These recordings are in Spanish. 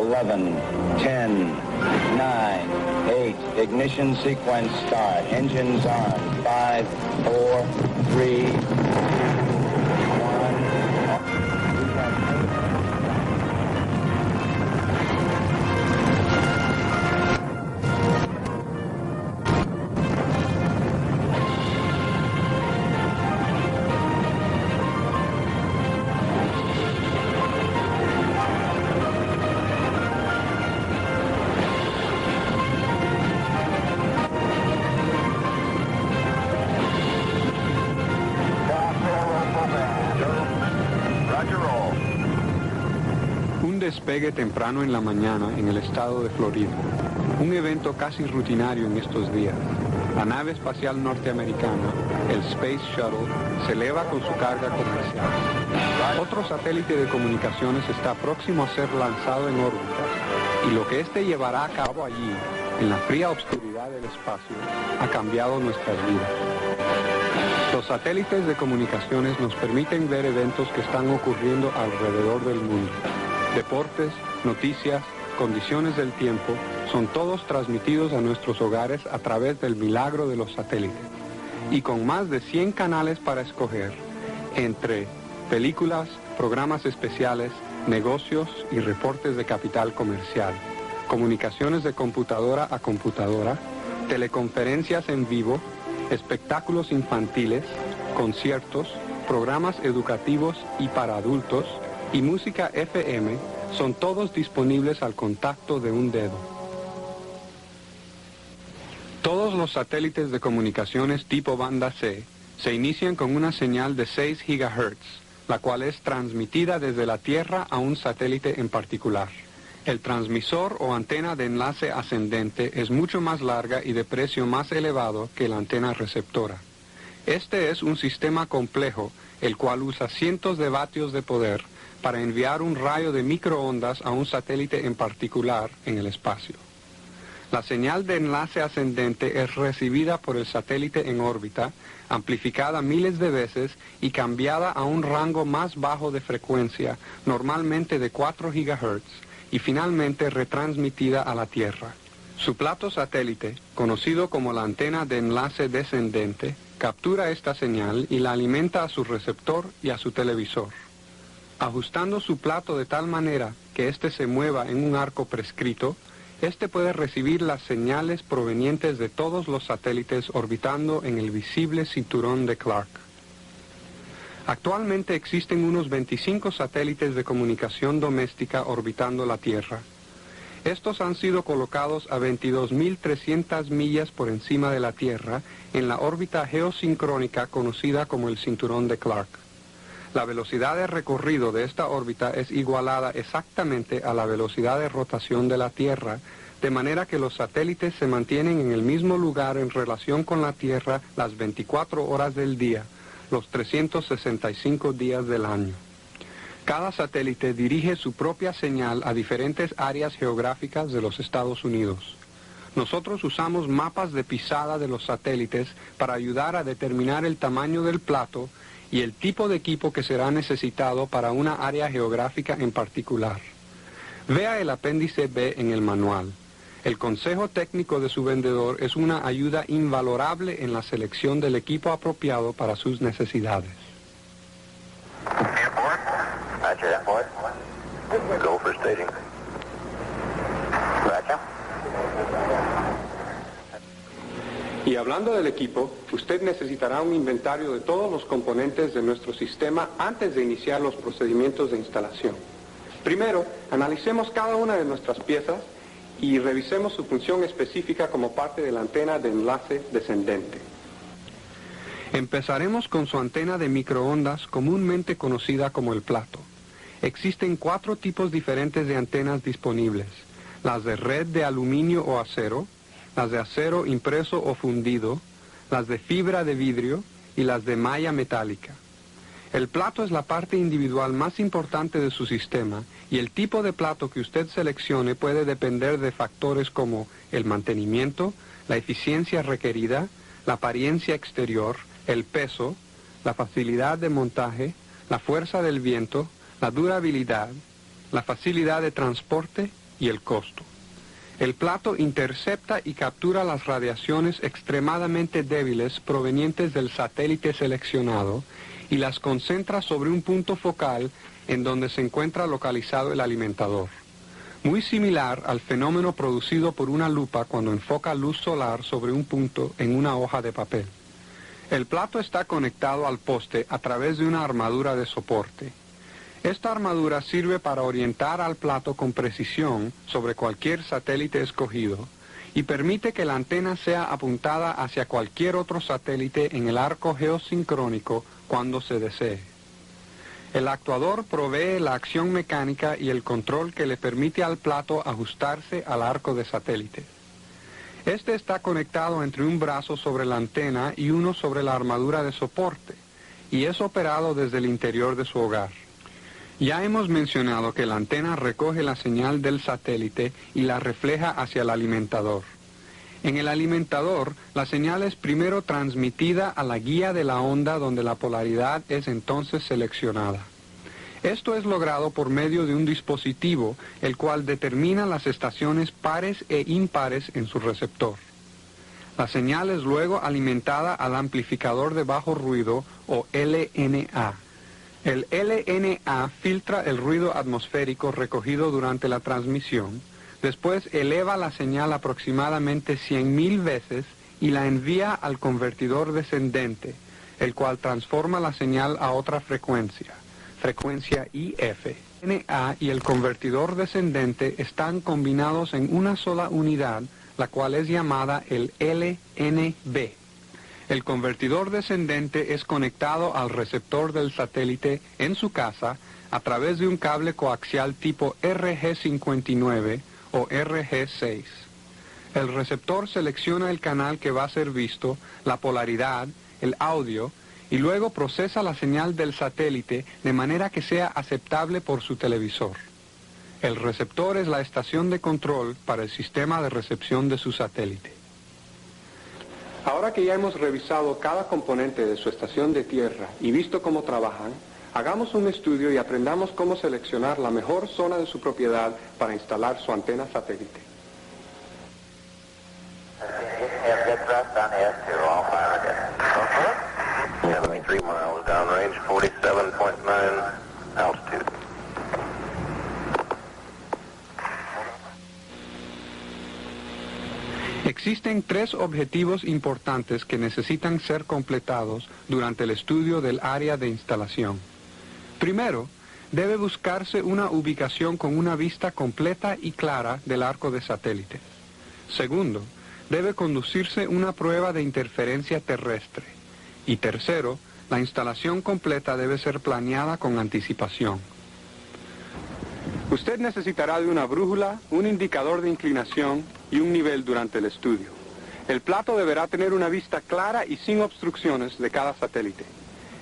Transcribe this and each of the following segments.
11, 10, 9, 8, ignition sequence start, engines on, 5, 4, 3, 2, 1. Despegue temprano en la mañana en el estado de Florida. Un evento casi rutinario en estos días. La nave espacial norteamericana, el Space Shuttle, se eleva con su carga comercial. Otro satélite de comunicaciones está próximo a ser lanzado en órbita, y lo que éste llevará a cabo allí, en la fría obscuridad del espacio, ha cambiado nuestras vidas. Los satélites de comunicaciones nos permiten ver eventos que están ocurriendo alrededor del mundo. Deportes, noticias, condiciones del tiempo, son todos transmitidos a nuestros hogares a través del milagro de los satélites. Y con más de 100 canales para escoger, entre películas, programas especiales, negocios y reportes de capital comercial, comunicaciones de computadora a computadora, teleconferencias en vivo, espectáculos infantiles, conciertos, programas educativos y para adultos, y música FM, son todos disponibles al contacto de un dedo. Todos los satélites de comunicaciones tipo banda C se inician con una señal de 6 GHz, la cual es transmitida desde la Tierra a un satélite en particular. El transmisor o antena de enlace ascendente es mucho más larga y de precio más elevado que la antena receptora. Este es un sistema complejo, el cual usa cientos de vatios de poder para enviar un rayo de microondas a un satélite en particular en el espacio. La señal de enlace ascendente es recibida por el satélite en órbita, amplificada miles de veces y cambiada a un rango más bajo de frecuencia, normalmente de 4 GHz, y finalmente retransmitida a la Tierra. Su plato satélite, conocido como la antena de enlace descendente, captura esta señal y la alimenta a su receptor y a su televisor. Ajustando su plato de tal manera que éste se mueva en un arco prescrito, éste puede recibir las señales provenientes de todos los satélites orbitando en el visible cinturón de Clark. Actualmente existen unos 25 satélites de comunicación doméstica orbitando la Tierra. Estos han sido colocados a 22.300 millas por encima de la Tierra en la órbita geosincrónica conocida como el cinturón de Clark. La velocidad de recorrido de esta órbita es igualada exactamente a la velocidad de rotación de la Tierra, de manera que los satélites se mantienen en el mismo lugar en relación con la Tierra las 24 horas del día, los 365 días del año. Cada satélite dirige su propia señal a diferentes áreas geográficas de los Estados Unidos. Nosotros usamos mapas de pisada de los satélites para ayudar a determinar el tamaño del plato y el tipo de equipo que será necesitado para una área geográfica en particular. Vea el apéndice B en el manual. El consejo técnico de su vendedor es una ayuda invalorable en la selección del equipo apropiado para sus necesidades. Go for staging. Y hablando del equipo, usted necesitará un inventario de todos los componentes de nuestro sistema antes de iniciar los procedimientos de instalación. Primero, analicemos cada una de nuestras piezas y revisemos su función específica como parte de la antena de enlace descendente. Empezaremos con su antena de microondas, comúnmente conocida como el plato. Existen 4 tipos diferentes de antenas disponibles: las de red de aluminio o acero, las de acero impreso o fundido, las de fibra de vidrio y las de malla metálica. El plato es la parte individual más importante de su sistema y el tipo de plato que usted seleccione puede depender de factores como el mantenimiento, la eficiencia requerida, la apariencia exterior, el peso, la facilidad de montaje, la fuerza del viento, la durabilidad, la facilidad de transporte y el costo. El plato intercepta y captura las radiaciones extremadamente débiles provenientes del satélite seleccionado y las concentra sobre un punto focal en donde se encuentra localizado el alimentador, muy similar al fenómeno producido por una lupa cuando enfoca luz solar sobre un punto en una hoja de papel. El plato está conectado al poste a través de una armadura de soporte. Esta armadura sirve para orientar al plato con precisión sobre cualquier satélite escogido y permite que la antena sea apuntada hacia cualquier otro satélite en el arco geosincrónico cuando se desee. El actuador provee la acción mecánica y el control que le permite al plato ajustarse al arco de satélite. Este está conectado entre un brazo sobre la antena y uno sobre la armadura de soporte, y es operado desde el interior de su hogar. Ya hemos mencionado que la antena recoge la señal del satélite y la refleja hacia el alimentador. En el alimentador, la señal es primero transmitida a la guía de la onda donde la polaridad es entonces seleccionada. Esto es logrado por medio de un dispositivo, el cual determina las estaciones pares e impares en su receptor. La señal es luego alimentada al amplificador de bajo ruido o LNA. El LNA filtra el ruido atmosférico recogido durante la transmisión, después eleva la señal aproximadamente 100.000 veces y la envía al convertidor descendente, el cual transforma la señal a otra frecuencia IF. El LNA y el convertidor descendente están combinados en una sola unidad, la cual es llamada el LNB. El convertidor descendente es conectado al receptor del satélite en su casa a través de un cable coaxial tipo RG59 o RG6. El receptor selecciona el canal que va a ser visto, la polaridad, el audio, y luego procesa la señal del satélite de manera que sea aceptable por su televisor. El receptor es la estación de control para el sistema de recepción de su satélite. Ahora que ya hemos revisado cada componente de su estación de tierra y visto cómo trabajan, hagamos un estudio y aprendamos cómo seleccionar la mejor zona de su propiedad para instalar su antena satélite. Get thrust on the S2, all fire again. 73 miles downrange, 47.9 altitude. Existen tres objetivos importantes que necesitan ser completados durante el estudio del área de instalación. Primero, debe buscarse una ubicación con una vista completa y clara del arco de satélites. Segundo, debe conducirse una prueba de interferencia terrestre. Y tercero, la instalación completa debe ser planeada con anticipación. Usted necesitará de una brújula, un indicador de inclinación y un nivel durante el estudio. El plato deberá tener una vista clara y sin obstrucciones de cada satélite.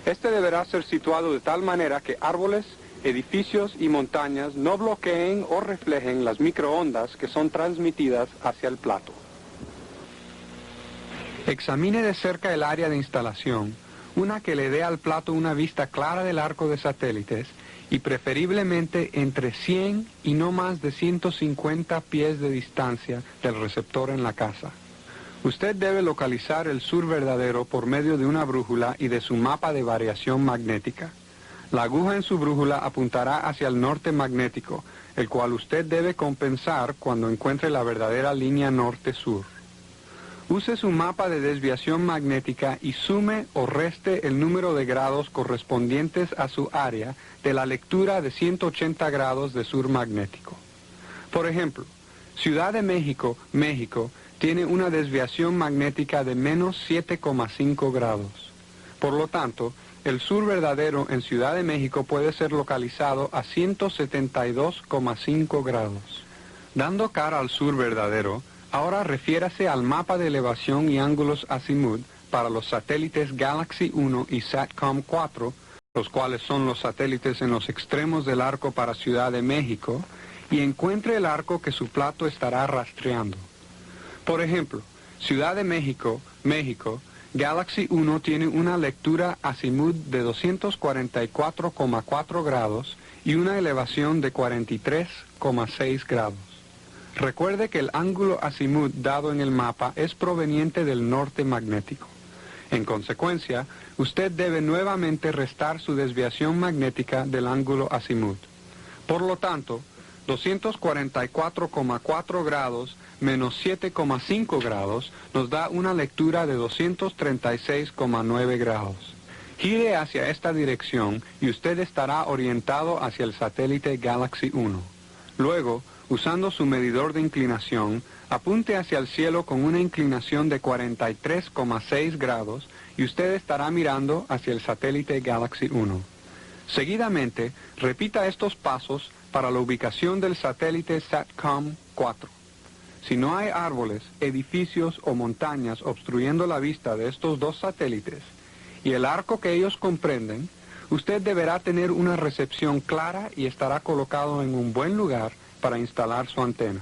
Este deberá ser situado de tal manera que árboles, edificios y montañas no bloqueen o reflejen las microondas que son transmitidas hacia el plato. Examine de cerca el área de instalación, una que le dé al plato una vista clara del arco de satélites y preferiblemente entre 100 y no más de 150 pies de distancia del receptor en la casa. Usted debe localizar el sur verdadero por medio de una brújula y de su mapa de variación magnética. La aguja en su brújula apuntará hacia el norte magnético, el cual usted debe compensar cuando encuentre la verdadera línea norte-sur. Use su mapa de desviación magnética y sume o reste el número de grados correspondientes a su área de la lectura de 180 grados de sur magnético. Por ejemplo, Ciudad de México, México, tiene una desviación magnética de menos 7,5 grados. Por lo tanto, el sur verdadero en Ciudad de México puede ser localizado a 172,5 grados. Dando cara al sur verdadero, ahora refiérase al mapa de elevación y ángulos azimut para los satélites Galaxy 1 y Satcom 4, los cuales son los satélites en los extremos del arco para Ciudad de México, y encuentre el arco que su plato estará rastreando. Por ejemplo, Ciudad de México, México, Galaxy 1 tiene una lectura azimut de 244,4 grados y una elevación de 43,6 grados. Recuerde que el ángulo azimut dado en el mapa es proveniente del norte magnético. En consecuencia, usted debe nuevamente restar su desviación magnética del ángulo azimut. Por lo tanto, 244,4 grados menos 7,5 grados nos da una lectura de 236,9 grados. Gire hacia esta dirección y usted estará orientado hacia el satélite Galaxy 1. Luego, usando su medidor de inclinación, apunte hacia el cielo con una inclinación de 43,6 grados y usted estará mirando hacia el satélite Galaxy 1. Seguidamente, repita estos pasos para la ubicación del satélite SATCOM 4. Si no hay árboles, edificios o montañas obstruyendo la vista de estos dos satélites y el arco que ellos comprenden, usted deberá tener una recepción clara y estará colocado en un buen lugar para instalar su antena.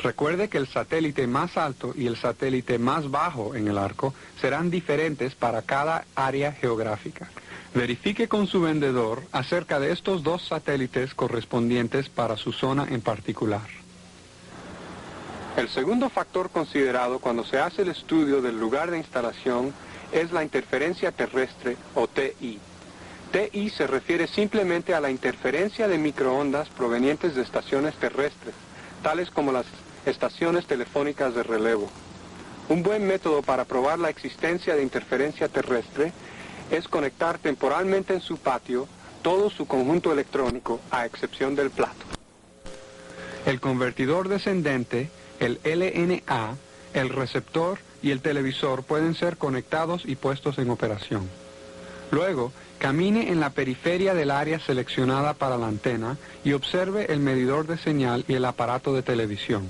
Recuerde que el satélite más alto y el satélite más bajo en el arco serán diferentes para cada área geográfica. Verifique con su vendedor acerca de estos dos satélites correspondientes para su zona en particular. El segundo factor considerado cuando se hace el estudio del lugar de instalación es la interferencia terrestre o TI. TI se refiere simplemente a la interferencia de microondas provenientes de estaciones terrestres, tales como las estaciones telefónicas de relevo. Un buen método para probar la existencia de interferencia terrestre es conectar temporalmente en su patio todo su conjunto electrónico, a excepción del plato. El convertidor descendente, el LNA, el receptor y el televisor pueden ser conectados y puestos en operación. Luego, camine en la periferia del área seleccionada para la antena y observe el medidor de señal y el aparato de televisión.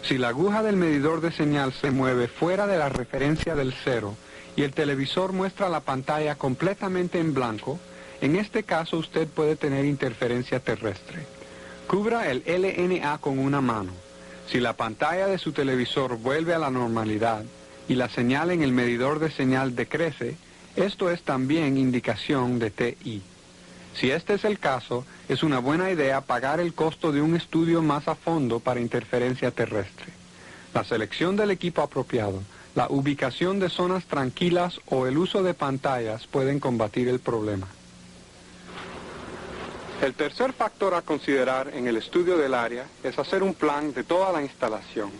Si la aguja del medidor de señal se mueve fuera de la referencia del cero y el televisor muestra la pantalla completamente en blanco, en este caso usted puede tener interferencia terrestre. Cubra el LNA con una mano. Si la pantalla de su televisor vuelve a la normalidad y la señal en el medidor de señal decrece, esto es también indicación de TI. Si este es el caso, es una buena idea pagar el costo de un estudio más a fondo para interferencia terrestre. La selección del equipo apropiado, la ubicación de zonas tranquilas o el uso de pantallas pueden combatir el problema. El tercer factor a considerar en el estudio del área es hacer un plan de toda la instalación.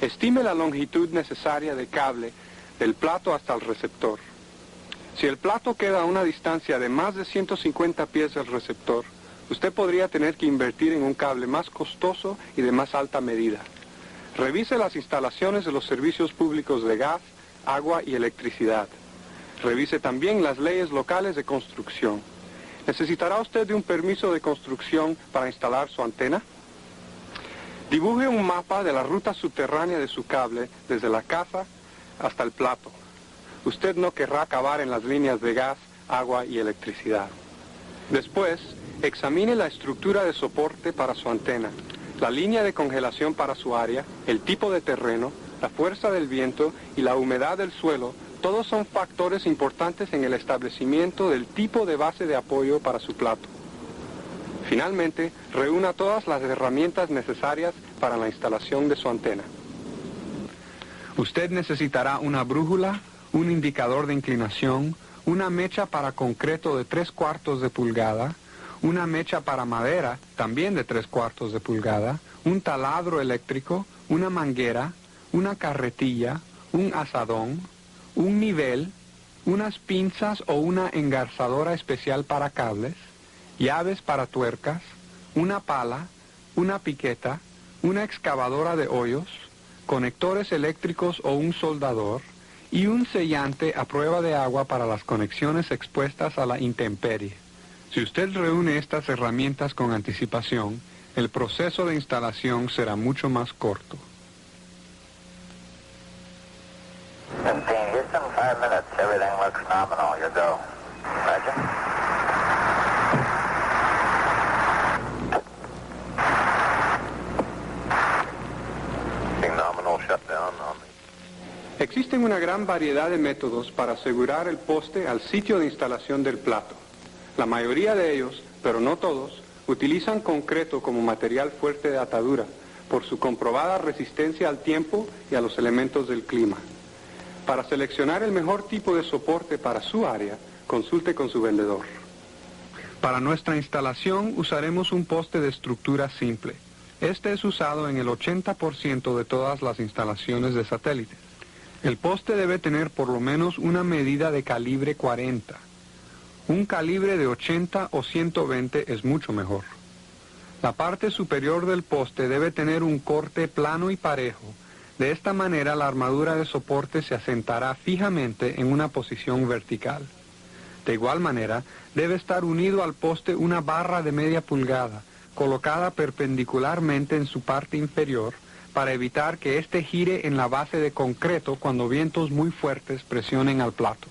Estime la longitud necesaria de cable del plato hasta el receptor. Si el plato queda a una distancia de más de 150 pies del receptor, usted podría tener que invertir en un cable más costoso y de más alta medida. Revise las instalaciones de los servicios públicos de gas, agua y electricidad. Revise también las leyes locales de construcción. ¿Necesitará usted de un permiso de construcción para instalar su antena? Dibuje un mapa de la ruta subterránea de su cable desde la casa hasta el plato. Usted no querrá cavar en las líneas de gas, agua y electricidad. Después, examine la estructura de soporte para su antena, la línea de congelación para su área, el tipo de terreno, la fuerza del viento y la humedad del suelo. Todos son factores importantes en el establecimiento del tipo de base de apoyo para su plato. Finalmente, reúna todas las herramientas necesarias para la instalación de su antena. Usted necesitará una brújula, un indicador de inclinación, una mecha para concreto de 3/4 de pulgada, una mecha para madera, también de 3/4 de pulgada, un taladro eléctrico, una manguera, una carretilla, un azadón, un nivel, unas pinzas o una engarzadora especial para cables, llaves para tuercas, una pala, una piqueta, una excavadora de hoyos, conectores eléctricos o un soldador, y un sellante a prueba de agua para las conexiones expuestas a la intemperie. Si usted reúne estas herramientas con anticipación, el proceso de instalación será mucho más corto. 15 Houston, 5 minutes. Everything looks nominal. You go. Roger. Nominal shutdown on the... Existen una gran variedad de métodos para asegurar el poste al sitio de instalación del plato. La mayoría de ellos, pero no todos, utilizan concreto como material fuerte de atadura, por su comprobada resistencia al tiempo y a los elementos del clima. Para seleccionar el mejor tipo de soporte para su área, consulte con su vendedor. Para nuestra instalación usaremos un poste de estructura simple. Este es usado en el 80% de todas las instalaciones de satélites. El poste debe tener por lo menos una medida de calibre 40. Un calibre de 80 o 120 es mucho mejor. La parte superior del poste debe tener un corte plano y parejo. De esta manera la armadura de soporte se asentará fijamente en una posición vertical. De igual manera, debe estar unido al poste una barra de media pulgada, colocada perpendicularmente en su parte inferior, para evitar que éste gire en la base de concreto cuando vientos muy fuertes presionen al plato.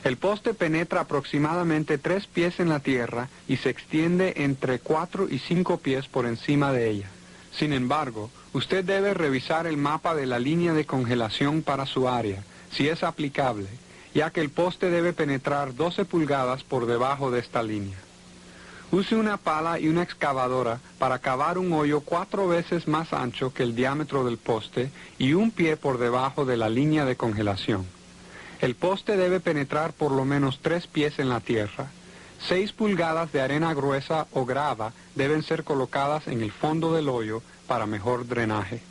El poste penetra aproximadamente 3 pies en la tierra y se extiende entre 4 y 5 pies por encima de ella. Sin embargo, usted debe revisar el mapa de la línea de congelación para su área, si es aplicable, ya que el poste debe penetrar 12 pulgadas por debajo de esta línea. Use una pala y una excavadora para cavar un hoyo 4 veces más ancho que el diámetro del poste y 1 pie por debajo de la línea de congelación. El poste debe penetrar por lo menos 3 pies en la tierra. 6 pulgadas de arena gruesa o grava deben ser colocadas en el fondo del hoyo para mejor drenaje.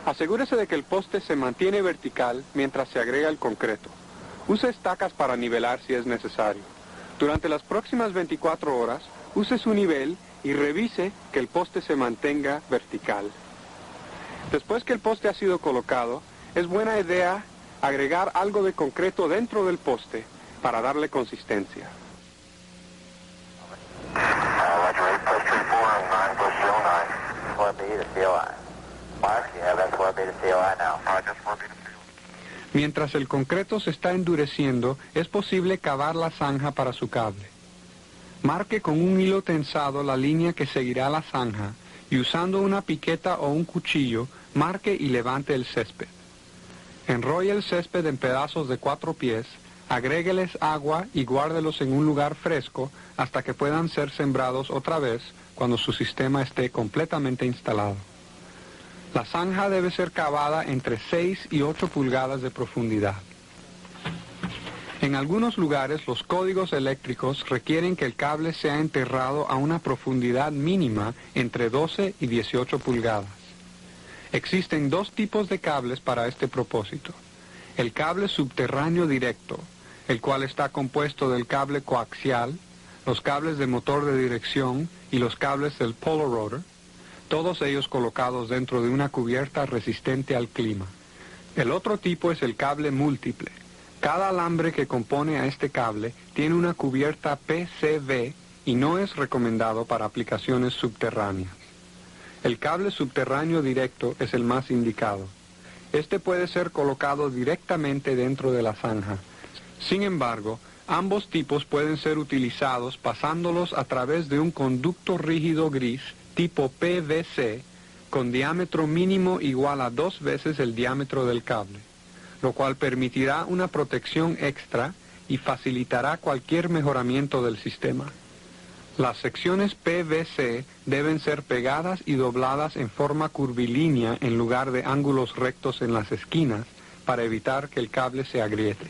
Asegúrese de que el poste se mantiene vertical mientras se agrega el concreto. Use estacas para nivelar si es necesario. Durante las próximas 24 horas, use su nivel y revise que el poste se mantenga vertical. Después que el poste ha sido colocado, es buena idea agregar algo de concreto dentro del poste para darle consistencia. Mientras el concreto se está endureciendo, es posible cavar la zanja para su cable. Marque con un hilo tensado la línea que seguirá la zanja y usando una piqueta o un cuchillo, marque y levante el césped. Enrolle el césped en pedazos de 4 pies, agrégueles agua y guárdelos en un lugar fresco hasta que puedan ser sembrados otra vez cuando su sistema esté completamente instalado. La zanja debe ser cavada entre 6 y 8 pulgadas de profundidad. En algunos lugares los códigos eléctricos requieren que el cable sea enterrado a una profundidad mínima entre 12 y 18 pulgadas. Existen 2 tipos de cables para este propósito. El cable subterráneo directo, el cual está compuesto del cable coaxial, los cables de motor de dirección y los cables del polo rotor, todos ellos colocados dentro de una cubierta resistente al clima. El otro tipo es el cable múltiple. Cada alambre que compone a este cable tiene una cubierta PCV y no es recomendado para aplicaciones subterráneas. El cable subterráneo directo es el más indicado. Este puede ser colocado directamente dentro de la zanja. Sin embargo, ambos tipos pueden ser utilizados pasándolos a través de un conducto rígido gris tipo PVC con diámetro mínimo igual a 2 veces el diámetro del cable, lo cual permitirá una protección extra y facilitará cualquier mejoramiento del sistema. Las secciones PVC deben ser pegadas y dobladas en forma curvilínea en lugar de ángulos rectos en las esquinas para evitar que el cable se agriete.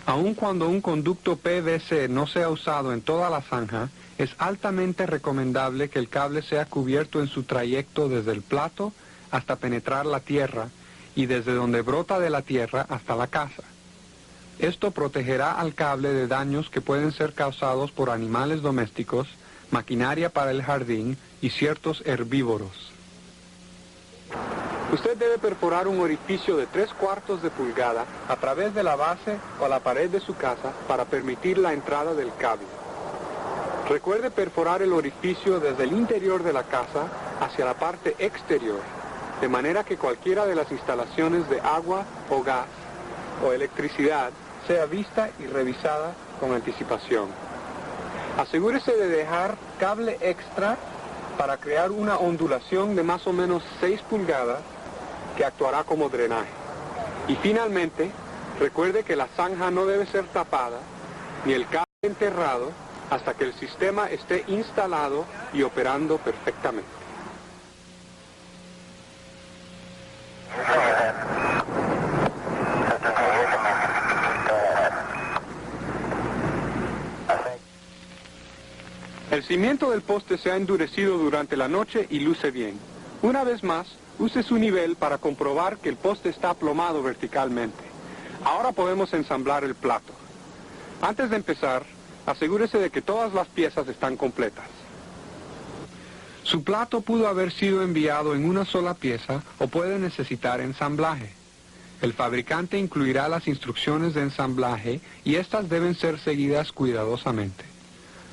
Aun cuando un conducto PVC no sea usado en toda la zanja, es altamente recomendable que el cable sea cubierto en su trayecto desde el plato hasta penetrar la tierra y desde donde brota de la tierra hasta la casa. Esto protegerá al cable de daños que pueden ser causados por animales domésticos, maquinaria para el jardín y ciertos herbívoros. Usted debe perforar un orificio de 3/4 de pulgada a través de la base o la pared de su casa para permitir la entrada del cable. Recuerde perforar el orificio desde el interior de la casa hacia la parte exterior, de manera que cualquiera de las instalaciones de agua o gas o electricidad sea vista y revisada con anticipación. Asegúrese de dejar cable extra para crear una ondulación de más o menos 6 pulgadas que actuará como drenaje. Y finalmente, recuerde que la zanja no debe ser tapada ni el cable enterrado hasta que el sistema esté instalado y operando perfectamente. El cimiento del poste se ha endurecido durante la noche y luce bien. Una vez más, use su nivel para comprobar que el poste está aplomado verticalmente. Ahora podemos ensamblar el plato. Antes de empezar, asegúrese de que todas las piezas están completas. Su plato pudo haber sido enviado en una sola pieza o puede necesitar ensamblaje. El fabricante incluirá las instrucciones de ensamblaje y estas deben ser seguidas cuidadosamente.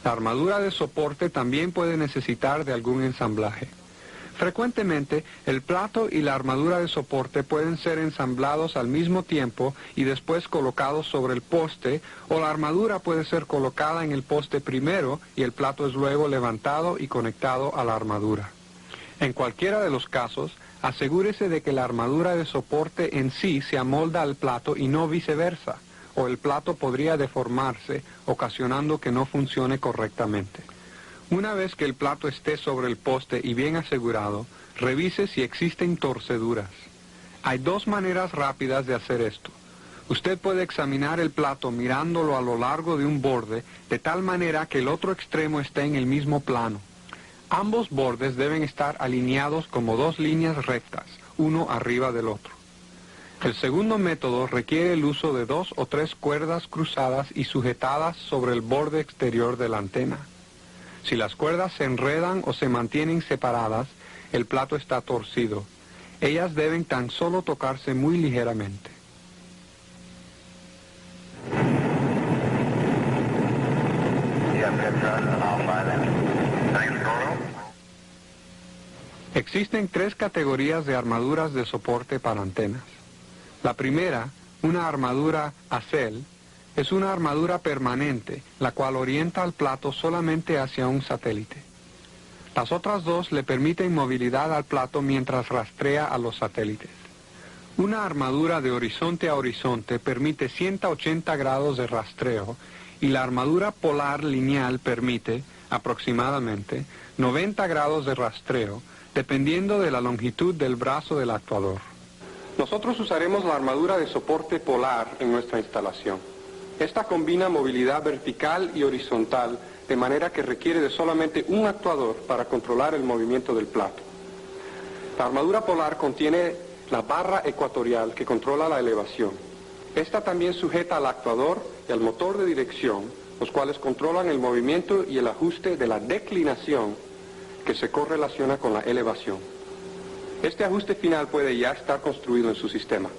La armadura de soporte también puede necesitar de algún ensamblaje. Frecuentemente, el plato y la armadura de soporte pueden ser ensamblados al mismo tiempo y después colocados sobre el poste, o la armadura puede ser colocada en el poste primero y el plato es luego levantado y conectado a la armadura. En cualquiera de los casos, asegúrese de que la armadura de soporte en sí se amolda al plato y no viceversa, o el plato podría deformarse, ocasionando que no funcione correctamente. Una vez que el plato esté sobre el poste y bien asegurado, revise si existen torceduras. Hay dos maneras rápidas de hacer esto. Usted puede examinar el plato mirándolo a lo largo de un borde, de tal manera que el otro extremo esté en el mismo plano. Ambos bordes deben estar alineados como dos líneas rectas, uno arriba del otro. El segundo método requiere el uso de 2 o 3 cuerdas cruzadas y sujetadas sobre el borde exterior de la antena. Si las cuerdas se enredan o se mantienen separadas, el plato está torcido. Ellas deben tan solo tocarse muy ligeramente. Existen 3 categorías de armaduras de soporte para antenas. La primera, una armadura ACEL, es una armadura permanente, la cual orienta al plato solamente hacia un satélite. Las otras 2 le permiten movilidad al plato mientras rastrea a los satélites. Una armadura de horizonte a horizonte permite 180 grados de rastreo y la armadura polar lineal permite, aproximadamente, 90 grados de rastreo, dependiendo de la longitud del brazo del actuador. Nosotros usaremos la armadura de soporte polar en nuestra instalación. Esta combina movilidad vertical y horizontal, de manera que requiere de solamente un actuador para controlar el movimiento del plato. La armadura polar contiene la barra ecuatorial que controla la elevación. Esta también sujeta al actuador y al motor de dirección, los cuales controlan el movimiento y el ajuste de la declinación que se correlaciona con la elevación. Este ajuste final puede ya estar construido en su sistema.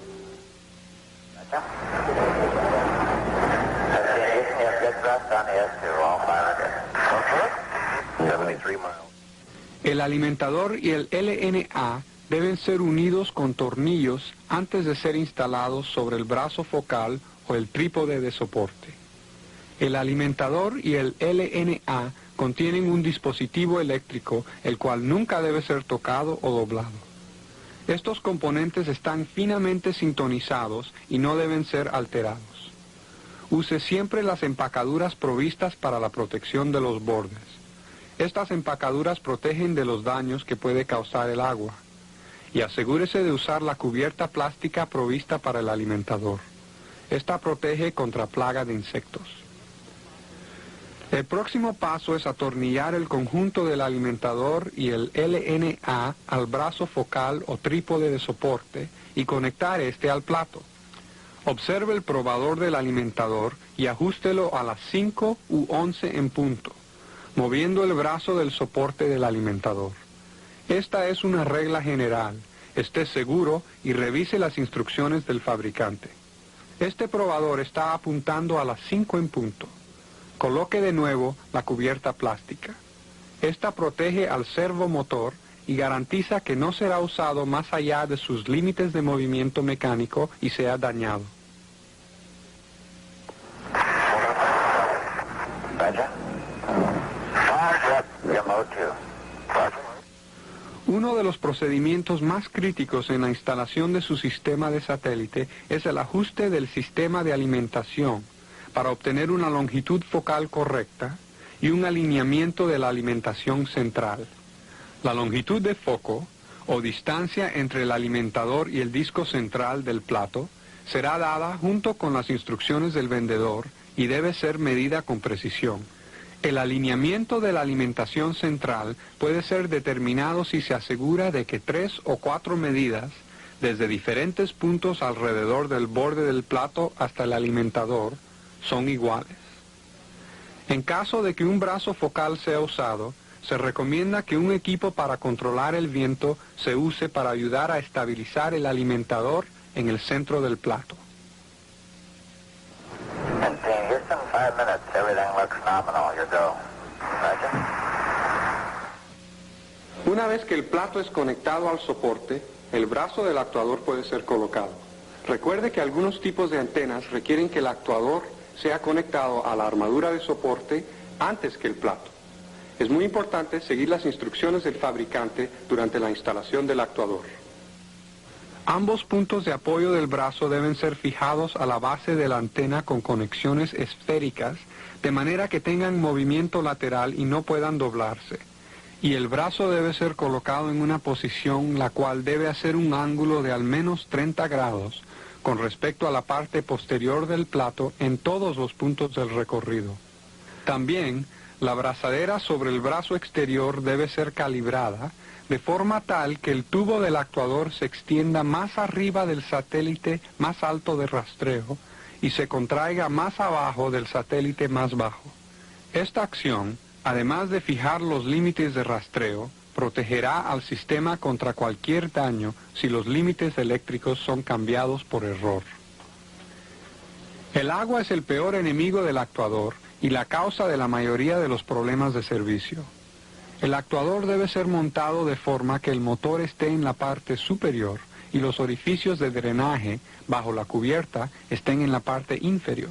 El alimentador y el LNA deben ser unidos con tornillos antes de ser instalados sobre el brazo focal o el trípode de soporte. El alimentador y el LNA contienen un dispositivo eléctrico, el cual nunca debe ser tocado o doblado. Estos componentes están finamente sintonizados y no deben ser alterados. Use siempre las empacaduras provistas para la protección de los bordes. Estas empacaduras protegen de los daños que puede causar el agua. Y asegúrese de usar la cubierta plástica provista para el alimentador. Esta protege contra plaga de insectos. El próximo paso es atornillar el conjunto del alimentador y el LNA al brazo focal o trípode de soporte y conectar este al plato. Observe el probador del alimentador y ajústelo a las 5 u 11 en punto, moviendo el brazo del soporte del alimentador. Esta es una regla general. Esté seguro y revise las instrucciones del fabricante. Este probador está apuntando a las 5 en punto. Coloque de nuevo la cubierta plástica. Esta protege al servomotor y garantiza que no será usado más allá de sus límites de movimiento mecánico y sea dañado. Uno de los procedimientos más críticos en la instalación de su sistema de satélite es el ajuste del sistema de alimentación para obtener una longitud focal correcta y un alineamiento de la alimentación central. La longitud de foco, o distancia entre el alimentador y el disco central del plato será dada junto con las instrucciones del vendedor y debe ser medida con precisión. El alineamiento de la alimentación central puede ser determinado si se asegura de que 3 o 4 medidas desde diferentes puntos alrededor del borde del plato hasta el alimentador son iguales. En caso de que un brazo focal sea usado, se recomienda que un equipo para controlar el viento se use para ayudar a estabilizar el alimentador en el centro del plato. Houston, 5 minutes. Everything looks nominal. Your go. Roger. Una vez que el plato es conectado al soporte, el brazo del actuador puede ser colocado. Recuerde que algunos tipos de antenas requieren que el actuador sea conectado a la armadura de soporte antes que el plato. Es muy importante seguir las instrucciones del fabricante durante la instalación del actuador. Ambos puntos de apoyo del brazo deben ser fijados a la base de la antena con conexiones esféricas, de manera que tengan movimiento lateral y no puedan doblarse. Y el brazo debe ser colocado en una posición la cual debe hacer un ángulo de al menos 30 grados con respecto a la parte posterior del plato en todos los puntos del recorrido. También, la brazadera sobre el brazo exterior debe ser calibrada de forma tal que el tubo del actuador se extienda más arriba del satélite más alto de rastreo y se contraiga más abajo del satélite más bajo. Esta acción, además de fijar los límites de rastreo, protegerá al sistema contra cualquier daño si los límites eléctricos son cambiados por error. El agua es el peor enemigo del actuador y la causa de la mayoría de los problemas de servicio. El actuador debe ser montado de forma que el motor esté en la parte superior y los orificios de drenaje bajo la cubierta estén en la parte inferior.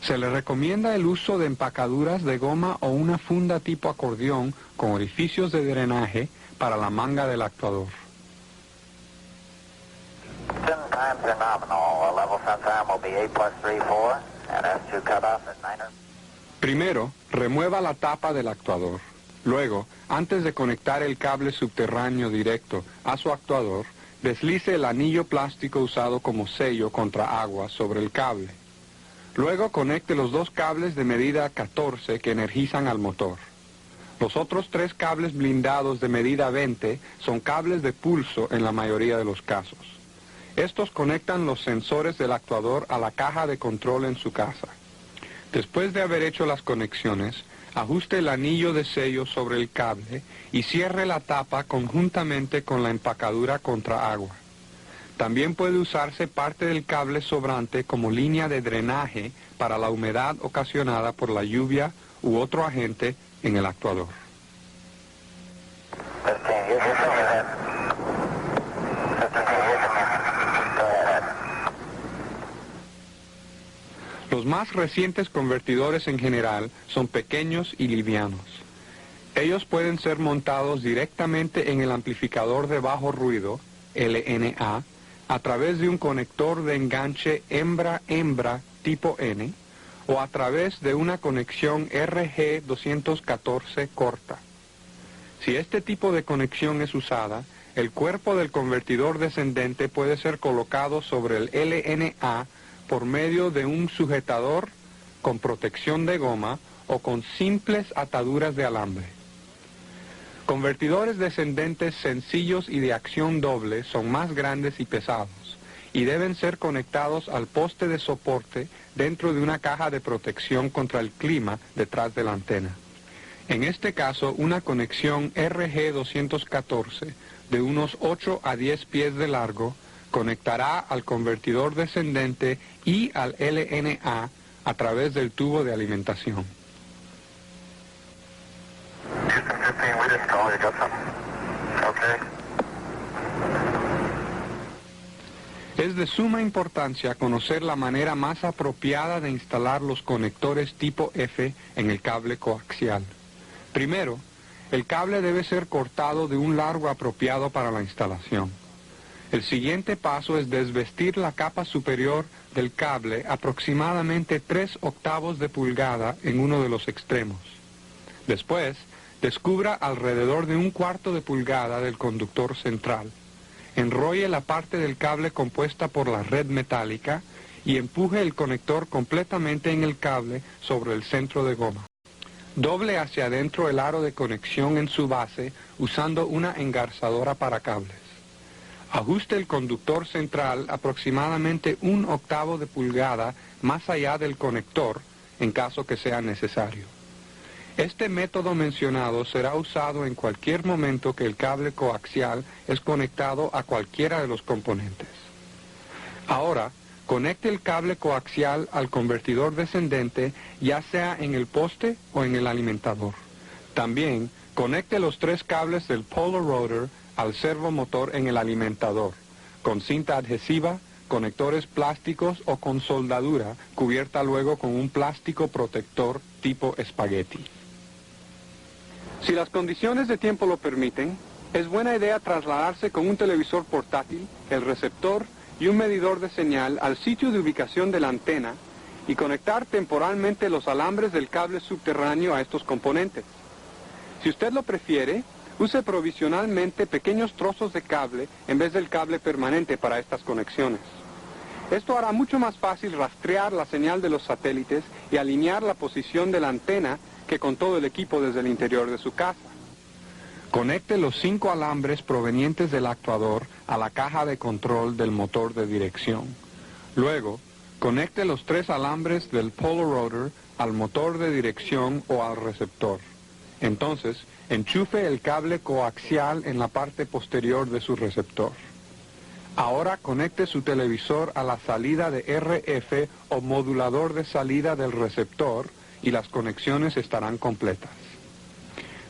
Se le recomienda el uso de empacaduras de goma o una funda tipo acordeón con orificios de drenaje para la manga del actuador. Times are nominal. Level sun time will be 8+3, 4, and S2 cutoff at 9. Primero, remueva la tapa del actuador. Luego, antes de conectar el cable subterráneo directo a su actuador, deslice el anillo plástico usado como sello contra agua sobre el cable. Luego conecte los 2 cables de medida 14 que energizan al motor. Los otros 3 cables blindados de medida 20 son cables de pulso en la mayoría de los casos. Estos conectan los sensores del actuador a la caja de control en su casa. Después de haber hecho las conexiones, ajuste el anillo de sello sobre el cable y cierre la tapa conjuntamente con la empacadura contra agua. También puede usarse parte del cable sobrante como línea de drenaje para la humedad ocasionada por la lluvia u otro agente en el actuador. 15 Houston, go ahead. 15 Houston, go ahead. Los más recientes convertidores en general son pequeños y livianos. Ellos pueden ser montados directamente en el amplificador de bajo ruido, LNA, a través de un conector de enganche hembra-hembra tipo N, o a través de una conexión RG214 corta. Si este tipo de conexión es usada, el cuerpo del convertidor descendente puede ser colocado sobre el LNA por medio de un sujetador con protección de goma o con simples ataduras de alambre. Convertidores descendentes sencillos y de acción doble son más grandes y pesados y deben ser conectados al poste de soporte dentro de una caja de protección contra el clima detrás de la antena. En este caso, una conexión RG214 de unos 8 a 10 pies de largo conectará al convertidor descendente y al LNA a través del tubo de alimentación. Houston 15, we didn't call you. Got something? Okay. Es de suma importancia conocer la manera más apropiada de instalar los conectores tipo F en el cable coaxial. Primero, el cable debe ser cortado de un largo apropiado para la instalación. El siguiente paso es desvestir la capa superior del cable aproximadamente 3/8 de pulgada en uno de los extremos. Después, descubra alrededor de 1/4 de pulgada del conductor central. Enrolle la parte del cable compuesta por la red metálica y empuje el conector completamente en el cable sobre el centro de goma. Doble hacia adentro el aro de conexión en su base usando una engarzadora para cables. Ajuste el conductor central aproximadamente 1/8 de pulgada más allá del conector en caso que sea necesario. Este método mencionado será usado en cualquier momento que el cable coaxial es conectado a cualquiera de los componentes. Ahora, conecte el cable coaxial al convertidor descendente, ya sea en el poste o en el alimentador. También, conecte los 3 cables del Polo Rotor al servomotor en el alimentador, con cinta adhesiva, conectores plásticos o con soldadura, cubierta luego con un plástico protector tipo espagueti. Si las condiciones de tiempo lo permiten, es buena idea trasladarse con un televisor portátil, el receptor y un medidor de señal al sitio de ubicación de la antena y conectar temporalmente los alambres del cable subterráneo a estos componentes. Si usted lo prefiere, use provisionalmente pequeños trozos de cable en vez del cable permanente para estas conexiones. Esto hará mucho más fácil rastrear la señal de los satélites y alinear la posición de la antena que con todo el equipo desde el interior de su casa. Conecte los 5 alambres provenientes del actuador a la caja de control del motor de dirección. Luego, conecte los 3 alambres del Polo Rotor al motor de dirección o al receptor. Entonces, enchufe el cable coaxial en la parte posterior de su receptor. Ahora conecte su televisor a la salida de RF o modulador de salida del receptor y las conexiones estarán completas.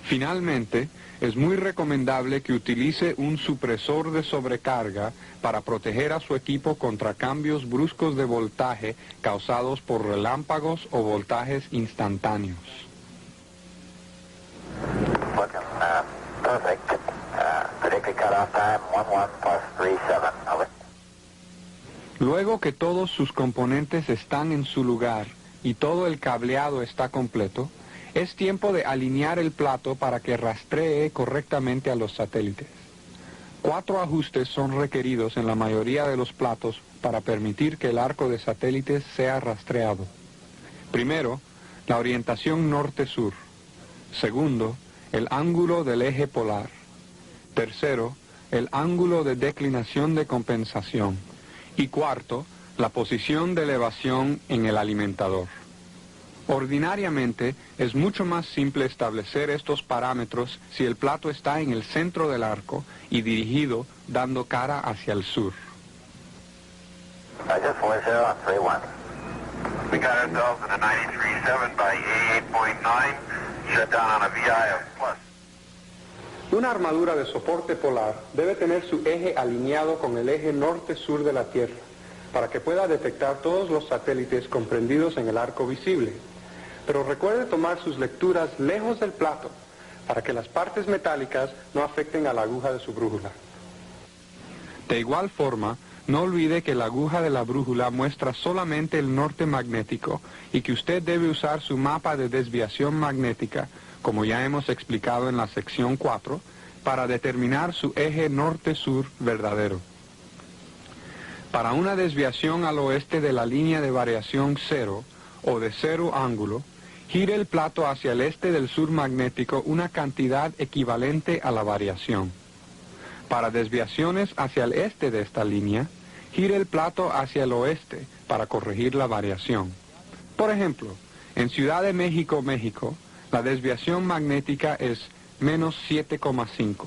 Finalmente, es muy recomendable que utilice un supresor de sobrecarga para proteger a su equipo contra cambios bruscos de voltaje causados por relámpagos o voltajes instantáneos. Perfect. Predicted cutoff time 11+37. Over. Luego que todos sus componentes están en su lugar y todo el cableado está completo, es tiempo de alinear el plato para que rastree correctamente a los satélites. 4 ajustes son requeridos en la mayoría de los platos para permitir que el arco de satélites sea rastreado. Primero, la orientación norte-sur. Segundo, el ángulo del eje polar. Tercero, el ángulo de declinación de compensación. Y cuarto, la posición de elevación en el alimentador. Ordinariamente, es mucho más simple establecer estos parámetros si el plato está en el centro del arco y dirigido dando cara hacia el sur. Just 40 on 31. We got ourselves in a 93.7 by 88.9, shut down on a VI of plus. Una armadura de soporte polar debe tener su eje alineado con el eje norte-sur de la Tierra, para que pueda detectar todos los satélites comprendidos en el arco visible. Pero recuerde tomar sus lecturas lejos del plato, para que las partes metálicas no afecten a la aguja de su brújula. De igual forma, no olvide que la aguja de la brújula muestra solamente el norte magnético y que usted debe usar su mapa de desviación magnética, como ya hemos explicado en la sección 4, para determinar su eje norte-sur verdadero. Para una desviación al oeste de la línea de variación 0 o de 0 ángulo, gire el plato hacia el este del sur magnético una cantidad equivalente a la variación. Para desviaciones hacia el este de esta línea, gire el plato hacia el oeste para corregir la variación. Por ejemplo, en Ciudad de México, México, la desviación magnética es menos 7,5.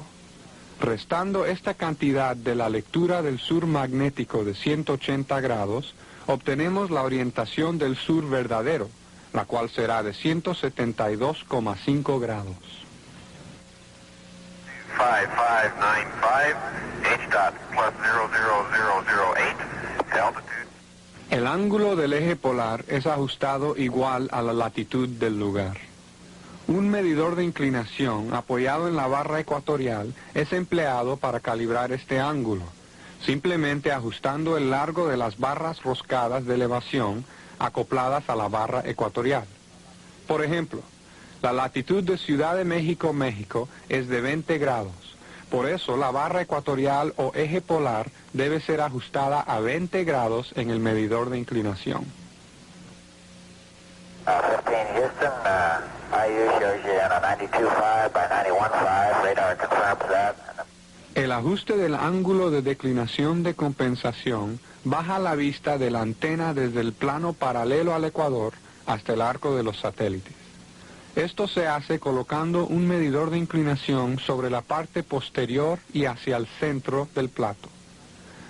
Restando esta cantidad de la lectura del sur magnético de 180 grados, obtenemos la orientación del sur verdadero, la cual será de 172,5 grados. 5595, H dot plus 00008, altitude. El ángulo del eje polar es ajustado igual a la latitud del lugar. Un medidor de inclinación apoyado en la barra ecuatorial es empleado para calibrar este ángulo, simplemente ajustando el largo de las barras roscadas de elevación acopladas a la barra ecuatorial. Por ejemplo, La latitud de Ciudad de México, México, es de 20 grados. Por eso, la barra ecuatorial o eje polar debe ser ajustada a 20 grados en el medidor de inclinación. 15 Houston, IU shows you in a 92.5 by 91.5. Radar confirms that. El ajuste del ángulo de declinación de compensación baja la vista de la antena desde el plano paralelo al ecuador hasta el arco de los satélites. Esto se hace colocando un medidor de inclinación sobre la parte posterior y hacia el centro del plato.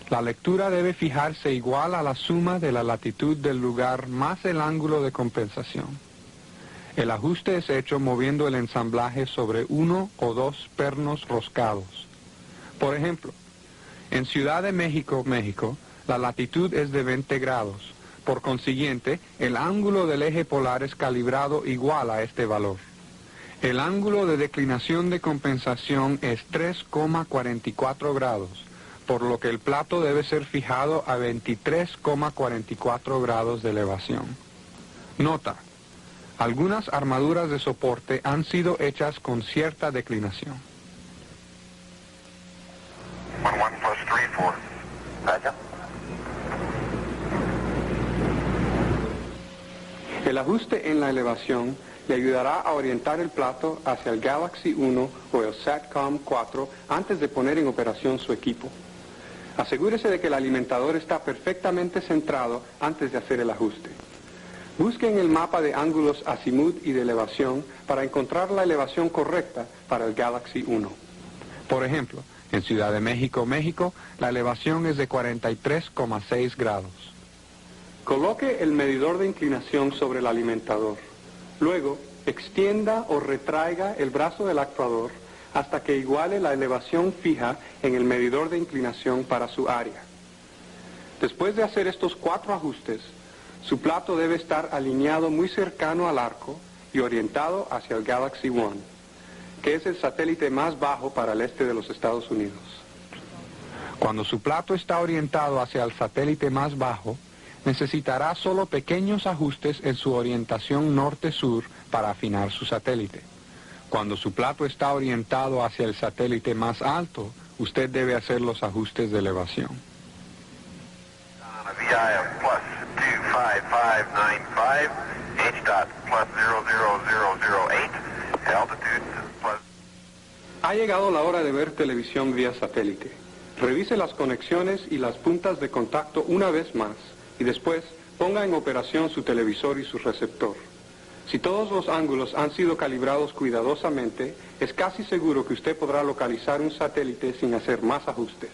La lectura debe fijarse igual a la suma de la latitud del lugar más el ángulo de compensación. El ajuste es hecho moviendo el ensamblaje sobre uno o dos pernos roscados. Por ejemplo, en Ciudad de México, México, la latitud es de 20 grados. Por consiguiente, el ángulo del eje polar es calibrado igual a este valor. El ángulo de declinación de compensación es 3,44 grados, por lo que el plato debe ser fijado a 23,44 grados de elevación. Nota: algunas armaduras de soporte han sido hechas con cierta declinación. 11 plus 3, 4. Roger. El ajuste en la elevación le ayudará a orientar el plato hacia el Galaxy 1 o el SATCOM 4 antes de poner en operación su equipo. Asegúrese de que el alimentador está perfectamente centrado antes de hacer el ajuste. Busque en el mapa de ángulos azimut y de elevación para encontrar la elevación correcta para el Galaxy 1. Por ejemplo, en Ciudad de México, México, la elevación es de 43,6 grados. Coloque el medidor de inclinación sobre el alimentador. Luego, extienda o retraiga el brazo del actuador hasta que iguale la elevación fija en el medidor de inclinación para su área. Después de hacer estos 4 ajustes, su plato debe estar alineado muy cercano al arco y orientado hacia el Galaxy 1, que es el satélite más bajo para el este de los Estados Unidos. Cuando su plato está orientado hacia el satélite más bajo, necesitará solo pequeños ajustes en su orientación norte-sur para afinar su satélite. Cuando su plato está orientado hacia el satélite más alto, usted debe hacer los ajustes de elevación. On a VI of plus 25595, H-dot plus 00008, altitude plus... Ha llegado la hora de ver televisión vía satélite. Revise las conexiones y las puntas de contacto una vez más y después ponga en operación su televisor y su receptor. Si todos los ángulos han sido calibrados cuidadosamente, es casi seguro que usted podrá localizar un satélite sin hacer más ajustes.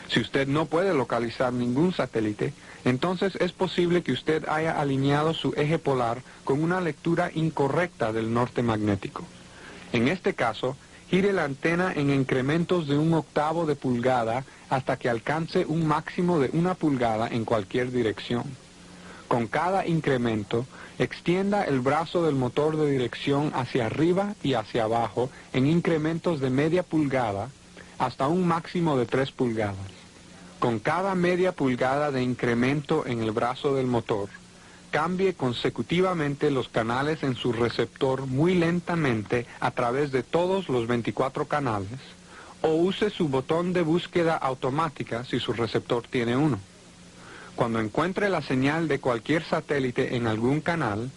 Si usted no puede localizar ningún satélite, entonces es posible que usted haya alineado su eje polar con una lectura incorrecta del norte magnético. En este caso, gire la antena en incrementos de 1/8 de pulgada hasta que alcance un máximo de 1 pulgada en cualquier dirección. Con cada incremento, extienda el brazo del motor de dirección hacia arriba y hacia abajo en incrementos de media pulgada hasta un máximo de 3 pulgadas. Con cada media pulgada de incremento en el brazo del motor, cambie consecutivamente los canales en su receptor muy lentamente a través de todos los 24 canales, o use su botón de búsqueda automática si su receptor tiene uno. Cuando encuentre la señal de cualquier satélite en algún canal,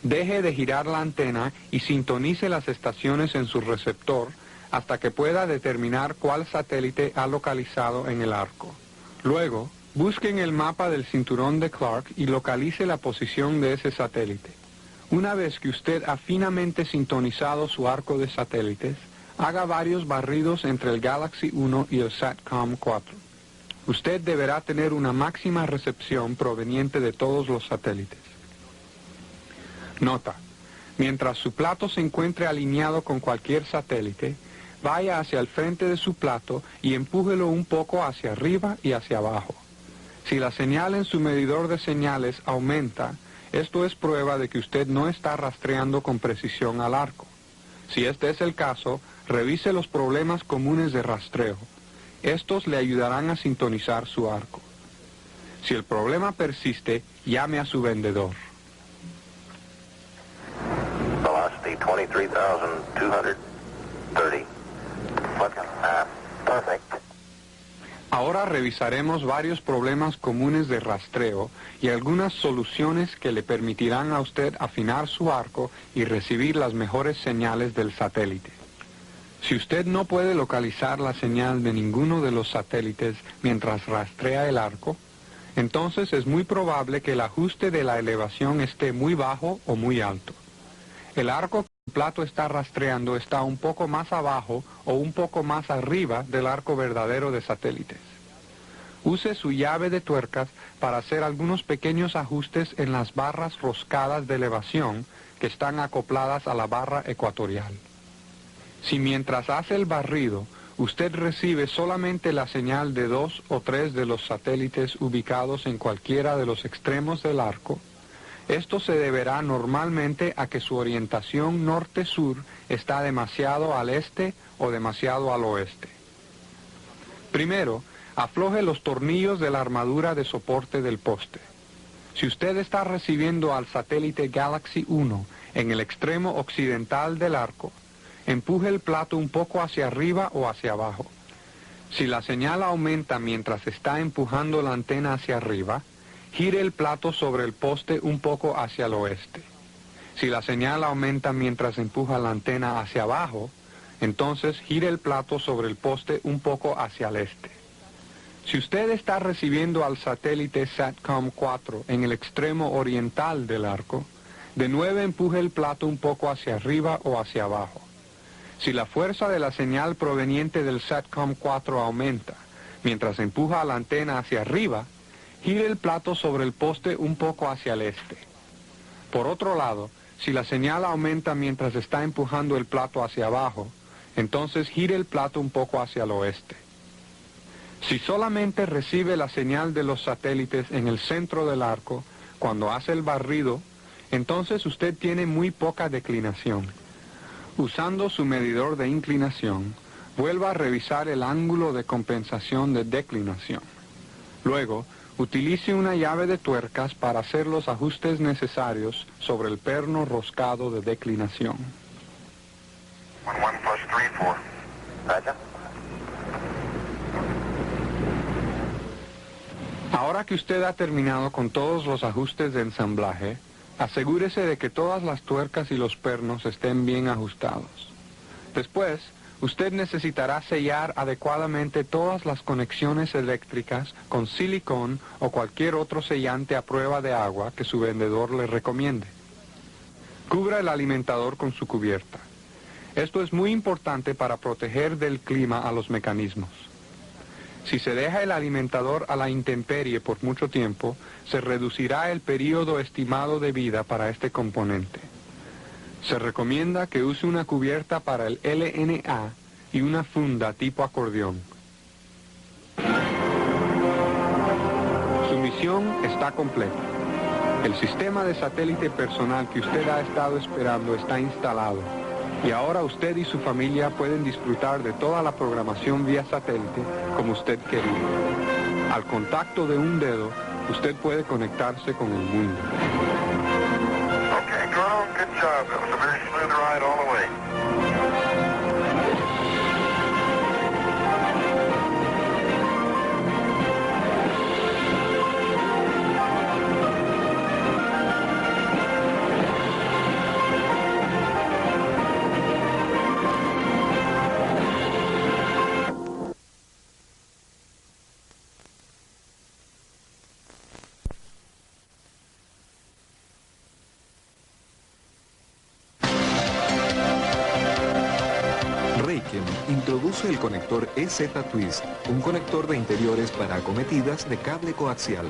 deje de girar la antena y sintonice las estaciones en su receptor hasta que pueda determinar cuál satélite ha localizado en el arco. Luego, busque en el mapa del cinturón de Clark y localice la posición de ese satélite. Una vez que usted ha finamente sintonizado su arco de satélites, haga varios barridos entre el Galaxy 1 y el SATCOM 4. Usted deberá tener una máxima recepción proveniente de todos los satélites. Nota: mientras su plato se encuentre alineado con cualquier satélite, vaya hacia el frente de su plato y empújelo un poco hacia arriba y hacia abajo. Si la señal en su medidor de señales aumenta, esto es prueba de que usted no está rastreando con precisión al arco. Si este es el caso, revise los problemas comunes de rastreo. Estos le ayudarán a sintonizar su arco. Si el problema persiste, llame a su vendedor. Velocity 23,230. Perfect. Ahora revisaremos varios problemas comunes de rastreo y algunas soluciones que le permitirán a usted afinar su arco y recibir las mejores señales del satélite. Si usted no puede localizar la señal de ninguno de los satélites mientras rastrea el arco, entonces es muy probable que el ajuste de la elevación esté muy bajo o muy alto. El arco que el plato está rastreando está un poco más abajo o un poco más arriba del arco verdadero de satélites. Use su llave de tuercas para hacer algunos pequeños ajustes en las barras roscadas de elevación que están acopladas a la barra ecuatorial. Si mientras hace el barrido, usted recibe solamente la señal de 2 o 3 de los satélites ubicados en cualquiera de los extremos del arco, esto se deberá normalmente a que su orientación norte-sur está demasiado al este o demasiado al oeste. Primero, afloje los tornillos de la armadura de soporte del poste. Si usted está recibiendo al satélite Galaxy 1 en el extremo occidental del arco, empuje el plato un poco hacia arriba o hacia abajo. Si la señal aumenta mientras está empujando la antena hacia arriba, gire el plato sobre el poste un poco hacia el oeste. Si la señal aumenta mientras empuja la antena hacia abajo, entonces gire el plato sobre el poste un poco hacia el este. Si usted está recibiendo al satélite SATCOM 4 en el extremo oriental del arco, de nuevo empuje el plato un poco hacia arriba o hacia abajo. Si la fuerza de la señal proveniente del SATCOM 4 aumenta mientras empuja la antena hacia arriba, gire el plato sobre el poste un poco hacia el este. Por otro lado, si la señal aumenta mientras está empujando el plato hacia abajo, entonces gire el plato un poco hacia el oeste. Si solamente recibe la señal de los satélites en el centro del arco, cuando hace el barrido, entonces usted tiene muy poca declinación. Usando su medidor de inclinación, vuelva a revisar el ángulo de compensación de declinación. Luego, utilice una llave de tuercas para hacer los ajustes necesarios sobre el perno roscado de declinación. 1 plus 3, 4. Roger. Ahora que usted ha terminado con todos los ajustes de ensamblaje, asegúrese de que todas las tuercas y los pernos estén bien ajustados. Después, usted necesitará sellar adecuadamente todas las conexiones eléctricas con silicón o cualquier otro sellante a prueba de agua que su vendedor le recomiende. Cubra el alimentador con su cubierta. Esto es muy importante para proteger del clima a los mecanismos. Si se deja el alimentador a la intemperie por mucho tiempo, se reducirá el período estimado de vida para este componente. Se recomienda que use una cubierta para el LNA y una funda tipo acordeón. Su misión está completa. El sistema de satélite personal que usted ha estado esperando está instalado y ahora usted y su familia pueden disfrutar de toda la programación vía satélite como usted quería. Al contacto de un dedo, usted puede conectarse con el mundo. Okay, Colonel, good job. That was a very smooth ride all the way. Introduce el conector EZ-Twist, un conector de interiores para acometidas de cable coaxial.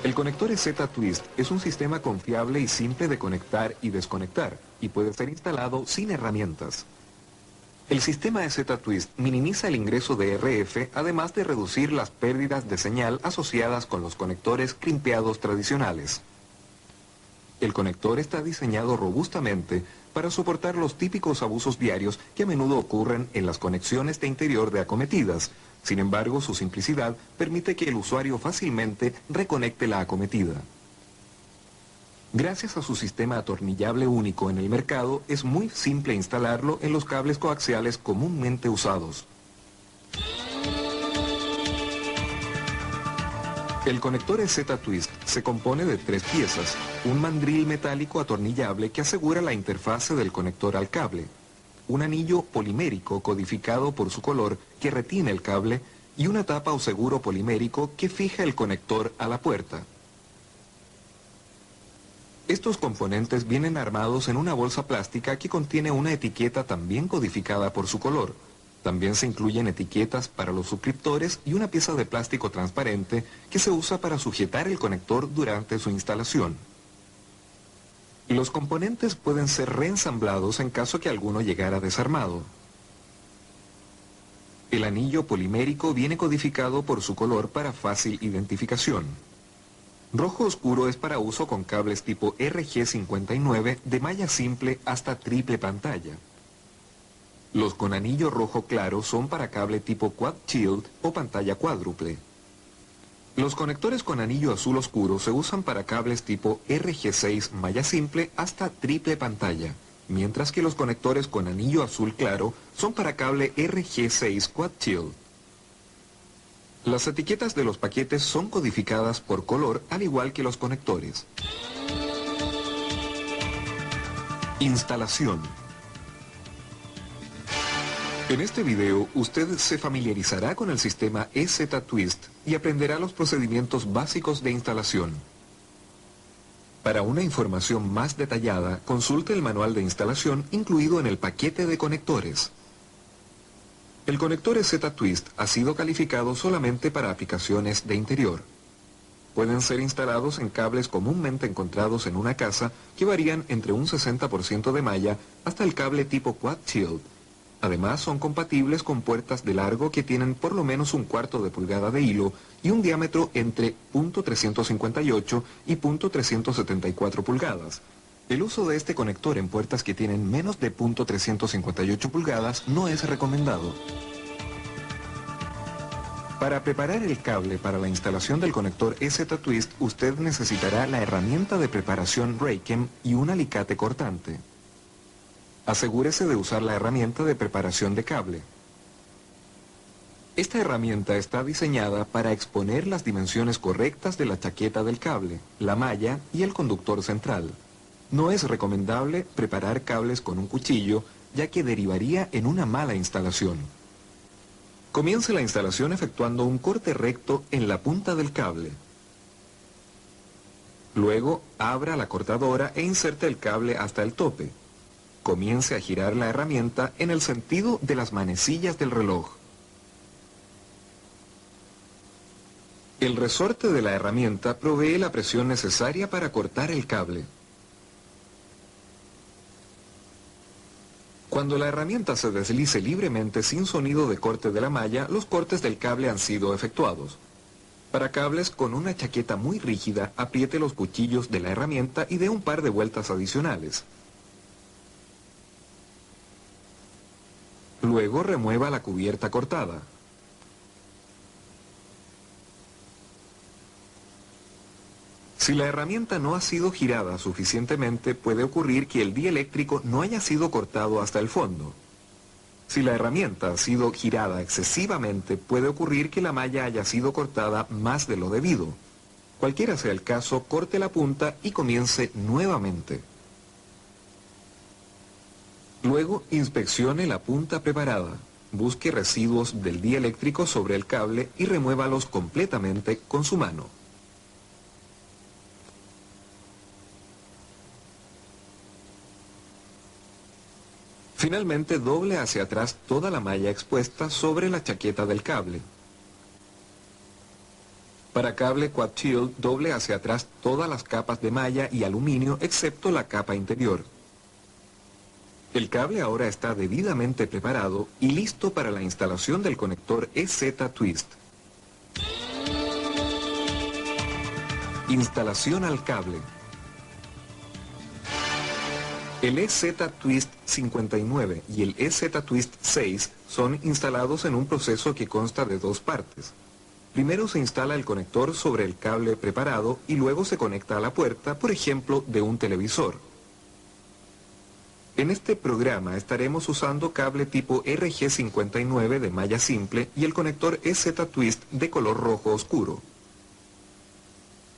El conector EZ-Twist es un sistema confiable y simple de conectar y desconectar, y puede ser instalado sin herramientas. El sistema EZ-Twist minimiza el ingreso de RF, además de reducir las pérdidas de señal asociadas con los conectores crimpeados tradicionales. El conector está diseñado robustamente para soportar los típicos abusos diarios que a menudo ocurren en las conexiones de interior de acometidas. Sin embargo, su simplicidad permite que el usuario fácilmente reconecte la acometida. Gracias a su sistema atornillable único en el mercado, es muy simple instalarlo en los cables coaxiales comúnmente usados. El conector EZ-Twist se compone de 3 piezas, un mandril metálico atornillable que asegura la interfase del conector al cable, un anillo polimérico codificado por su color que retiene el cable y una tapa o seguro polimérico que fija el conector a la puerta. Estos componentes vienen armados en una bolsa plástica que contiene una etiqueta también codificada por su color. También se incluyen etiquetas para los suscriptores y una pieza de plástico transparente que se usa para sujetar el conector durante su instalación. Los componentes pueden ser reensamblados en caso que alguno llegara desarmado. El anillo polimérico viene codificado por su color para fácil identificación. Rojo oscuro es para uso con cables tipo RG59 de malla simple hasta triple pantalla. Los con anillo rojo claro son para cable tipo Quad Shield o pantalla cuádruple. Los conectores con anillo azul oscuro se usan para cables tipo RG6 malla simple hasta triple pantalla, mientras que los conectores con anillo azul claro son para cable RG6 Quad Shield. Las etiquetas de los paquetes son codificadas por color al igual que los conectores. Instalación. En este video, usted se familiarizará con el sistema EZ-Twist y aprenderá los procedimientos básicos de instalación. Para una información más detallada, consulte el manual de instalación incluido en el paquete de conectores. El conector EZ-Twist ha sido calificado solamente para aplicaciones de interior. Pueden ser instalados en cables comúnmente encontrados en una casa que varían entre un 60% de malla hasta el cable tipo Quad Shield. Además, son compatibles con puertas de largo que tienen por lo menos 1/4 de pulgada de hilo y un diámetro entre .358 y .374 pulgadas. El uso de este conector en puertas que tienen menos de .358 pulgadas no es recomendado. Para preparar el cable para la instalación del conector EZ-Twist, usted necesitará la herramienta de preparación Raychem y un alicate cortante. Asegúrese de usar la herramienta de preparación de cable. Esta herramienta está diseñada para exponer las dimensiones correctas de la chaqueta del cable, la malla y el conductor central. No es recomendable preparar cables con un cuchillo, ya que derivaría en una mala instalación. Comience la instalación efectuando un corte recto en la punta del cable. Luego, abra la cortadora e inserte el cable hasta el tope. Comience a girar la herramienta en el sentido de las manecillas del reloj. El resorte de la herramienta provee la presión necesaria para cortar el cable. Cuando la herramienta se deslice libremente sin sonido de corte de la malla, los cortes del cable han sido efectuados. Para cables con una chaqueta muy rígida, apriete los cuchillos de la herramienta y dé un par de vueltas adicionales. Luego remueva la cubierta cortada. Si la herramienta no ha sido girada suficientemente, puede ocurrir que el dieléctrico no haya sido cortado hasta el fondo. Si la herramienta ha sido girada excesivamente, puede ocurrir que la malla haya sido cortada más de lo debido. Cualquiera sea el caso, corte la punta y comience nuevamente. Luego, inspeccione la punta preparada. Busque residuos del dieléctrico sobre el cable y remuévalos completamente con su mano. Finalmente, doble hacia atrás toda la malla expuesta sobre la chaqueta del cable. Para cable Quad Shield, doble hacia atrás todas las capas de malla y aluminio excepto la capa interior. El cable ahora está debidamente preparado y listo para la instalación del conector EZ-Twist. Instalación al cable. El EZ-Twist 59 y el EZ-Twist 6 son instalados en un proceso que consta de 2 partes. Primero se instala el conector sobre el cable preparado y luego se conecta a la puerta, por ejemplo, de un televisor. En este programa estaremos usando cable tipo RG59 de malla simple y el conector EZ-Twist de color rojo oscuro.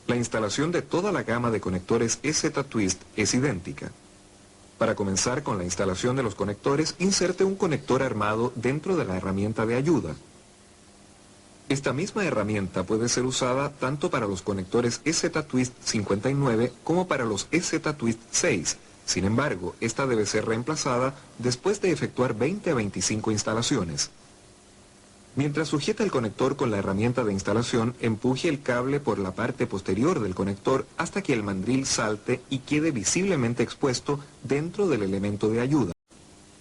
La instalación de toda la gama de conectores EZ-Twist es idéntica. Para comenzar con la instalación de los conectores, inserte un conector armado dentro de la herramienta de ayuda. Esta misma herramienta puede ser usada tanto para los conectores EZ-Twist 59 como para los EZ-Twist 6. Sin embargo, esta debe ser reemplazada después de efectuar 20 a 25 instalaciones. Mientras sujeta el conector con la herramienta de instalación, empuje el cable por la parte posterior del conector hasta que el mandril salte y quede visiblemente expuesto dentro del elemento de ayuda.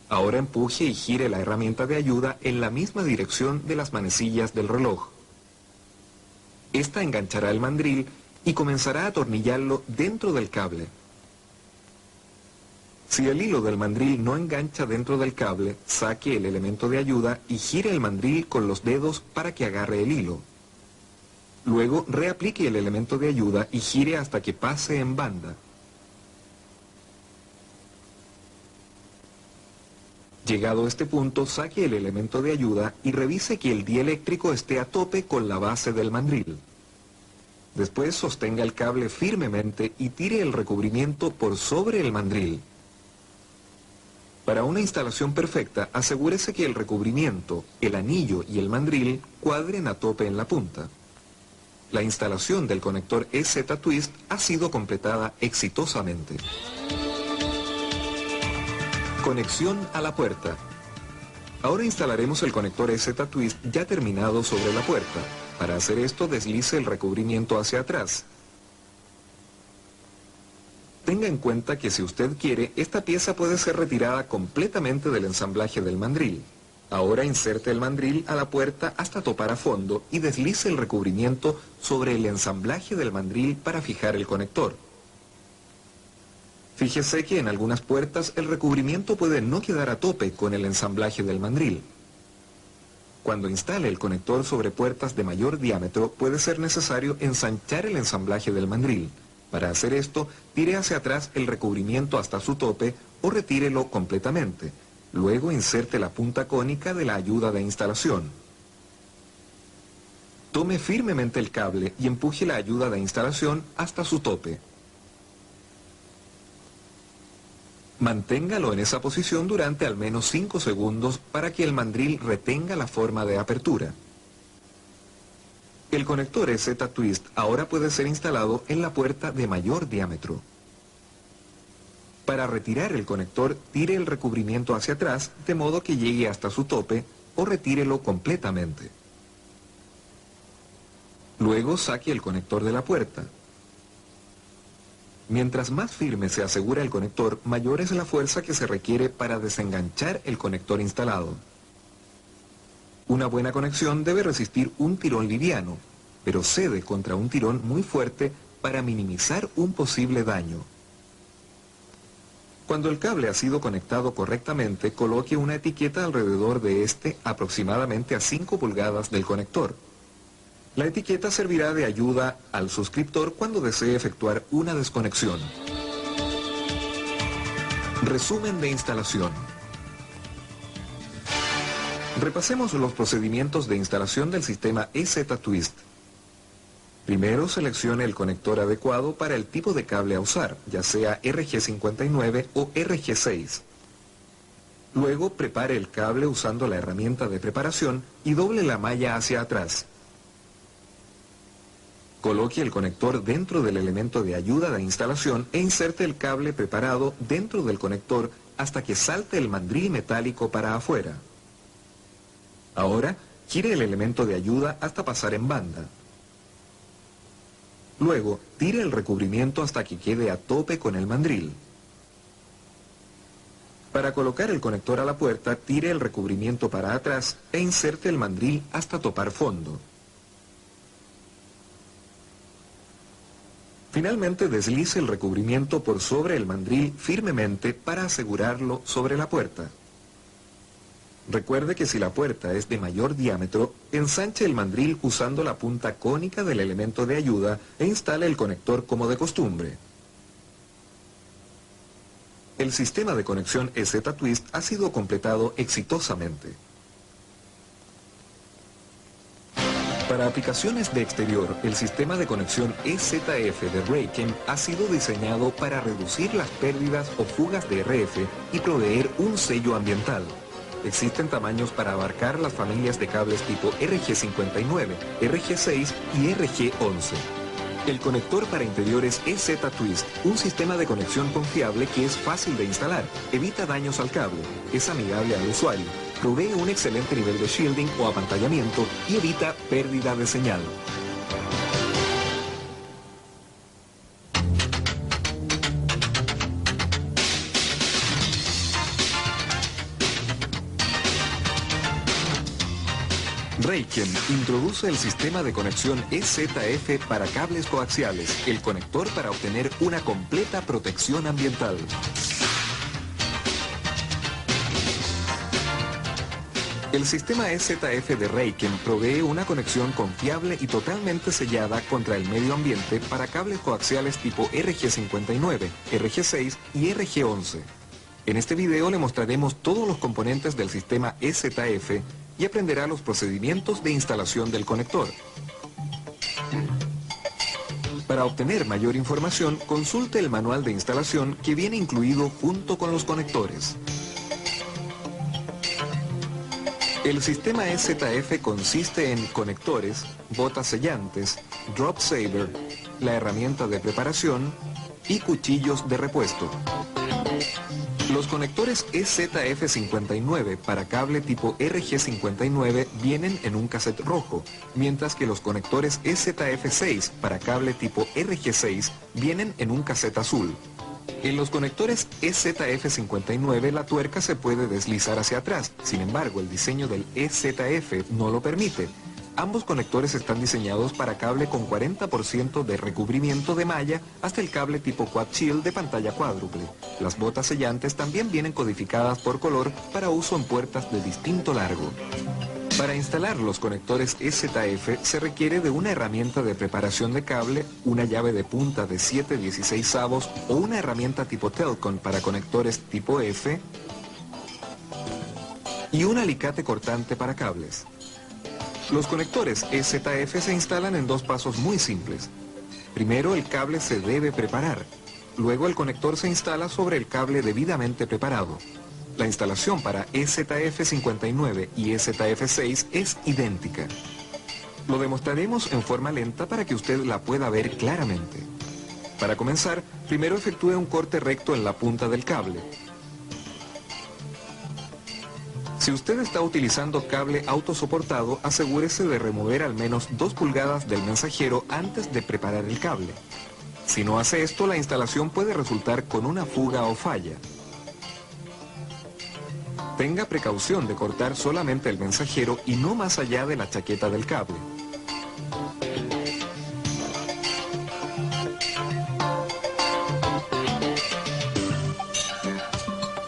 Ahora empuje y gire la herramienta de ayuda en la misma dirección de las manecillas del reloj. Esta enganchará el mandril y comenzará a atornillarlo dentro del cable. Si el hilo del mandril no engancha dentro del cable, saque el elemento de ayuda y gire el mandril con los dedos para que agarre el hilo. Luego reaplique el elemento de ayuda y gire hasta que pase en banda. Llegado a este punto, saque el elemento de ayuda y revise que el dieléctrico esté a tope con la base del mandril. Después sostenga el cable firmemente y tire el recubrimiento por sobre el mandril. Para una instalación perfecta, asegúrese que el recubrimiento, el anillo y el mandril cuadren a tope en la punta. La instalación del conector EZ-Twist ha sido completada exitosamente. Conexión a la puerta. Ahora instalaremos el conector EZ-Twist ya terminado sobre la puerta. Para hacer esto, deslice el recubrimiento hacia atrás. Tenga en cuenta que si usted quiere, esta pieza puede ser retirada completamente del ensamblaje del mandril. Ahora inserte el mandril a la puerta hasta topar a fondo y deslice el recubrimiento sobre el ensamblaje del mandril para fijar el conector. Fíjese que en algunas puertas el recubrimiento puede no quedar a tope con el ensamblaje del mandril. Cuando instale el conector sobre puertas de mayor diámetro, puede ser necesario ensanchar el ensamblaje del mandril. Para hacer esto, tire hacia atrás el recubrimiento hasta su tope o retírelo completamente. Luego inserte la punta cónica de la ayuda de instalación. Tome firmemente el cable y empuje la ayuda de instalación hasta su tope. Manténgalo en esa posición durante al menos 5 segundos para que el mandril retenga la forma de apertura. El conector EZ-Twist ahora puede ser instalado en la puerta de mayor diámetro. Para retirar el conector, tire el recubrimiento hacia atrás de modo que llegue hasta su tope o retírelo completamente. Luego saque el conector de la puerta. Mientras más firme se asegura el conector, mayor es la fuerza que se requiere para desenganchar el conector instalado. Una buena conexión debe resistir un tirón liviano, pero cede contra un tirón muy fuerte para minimizar un posible daño. Cuando el cable ha sido conectado correctamente, coloque una etiqueta alrededor de este aproximadamente a 5 pulgadas del conector. La etiqueta servirá de ayuda al suscriptor cuando desee efectuar una desconexión. Resumen de instalación. Repasemos los procedimientos de instalación del sistema EZ-Twist. Primero, seleccione el conector adecuado para el tipo de cable a usar, ya sea RG59 o RG6. Luego, prepare el cable usando la herramienta de preparación y doble la malla hacia atrás. Coloque el conector dentro del elemento de ayuda de instalación e inserte el cable preparado dentro del conector hasta que salte el mandril metálico para afuera. Ahora, gire el elemento de ayuda hasta pasar en banda. Luego, tire el recubrimiento hasta que quede a tope con el mandril. Para colocar el conector a la puerta, tire el recubrimiento para atrás e inserte el mandril hasta topar fondo. Finalmente, deslice el recubrimiento por sobre el mandril firmemente para asegurarlo sobre la puerta. Recuerde que si la puerta es de mayor diámetro, ensanche el mandril usando la punta cónica del elemento de ayuda e instale el conector como de costumbre. El sistema de conexión EZ-Twist ha sido completado exitosamente. Para aplicaciones de exterior, el sistema de conexión EZF de Raychem ha sido diseñado para reducir las pérdidas o fugas de RF y proveer un sello ambiental. Existen tamaños para abarcar las familias de cables tipo RG59, RG6 y RG11. El conector para interiores EZ-Twist, un sistema de conexión confiable que es fácil de instalar, evita daños al cable, es amigable al usuario, provee un excelente nivel de shielding o apantallamiento y evita pérdida de señal. Raychem introduce el sistema de conexión EZF para cables coaxiales, el conector para obtener una completa protección ambiental. El sistema EZF de Raychem provee una conexión confiable y totalmente sellada contra el medio ambiente para cables coaxiales tipo RG59, RG6 y RG11. En este video le mostraremos todos los componentes del sistema EZF y aprenderá los procedimientos de instalación del conector. Para obtener mayor información, consulte el manual de instalación que viene incluido junto con los conectores. El sistema EZF consiste en conectores, botas sellantes, drop saver, la herramienta de preparación y cuchillos de repuesto. Los conectores EZF59 para cable tipo RG59 vienen en un cassette rojo, mientras que los conectores EZF6 para cable tipo RG6 vienen en un cassette azul. En los conectores EZF59 la tuerca se puede deslizar hacia atrás, sin embargo el diseño del EZF no lo permite. Ambos conectores están diseñados para cable con 40% de recubrimiento de malla hasta el cable tipo Quad Shield de pantalla cuádruple. Las botas sellantes también vienen codificadas por color para uso en puertas de distinto largo. Para instalar los conectores EZF se requiere de una herramienta de preparación de cable, una llave de punta de 7/16 o una herramienta tipo Telcon para conectores tipo F y un alicate cortante para cables. Los conectores EZF se instalan en dos pasos muy simples. Primero el cable se debe preparar. Luego el conector se instala sobre el cable debidamente preparado. La instalación para EZF59 y EZF6 es idéntica. Lo demostraremos en forma lenta para que usted la pueda ver claramente. Para comenzar, primero efectúe un corte recto en la punta del cable. Si usted está utilizando cable autosoportado, asegúrese de remover al menos 2 pulgadas del mensajero antes de preparar el cable. Si no hace esto, la instalación puede resultar con una fuga o falla. Tenga precaución de cortar solamente el mensajero y no más allá de la chaqueta del cable.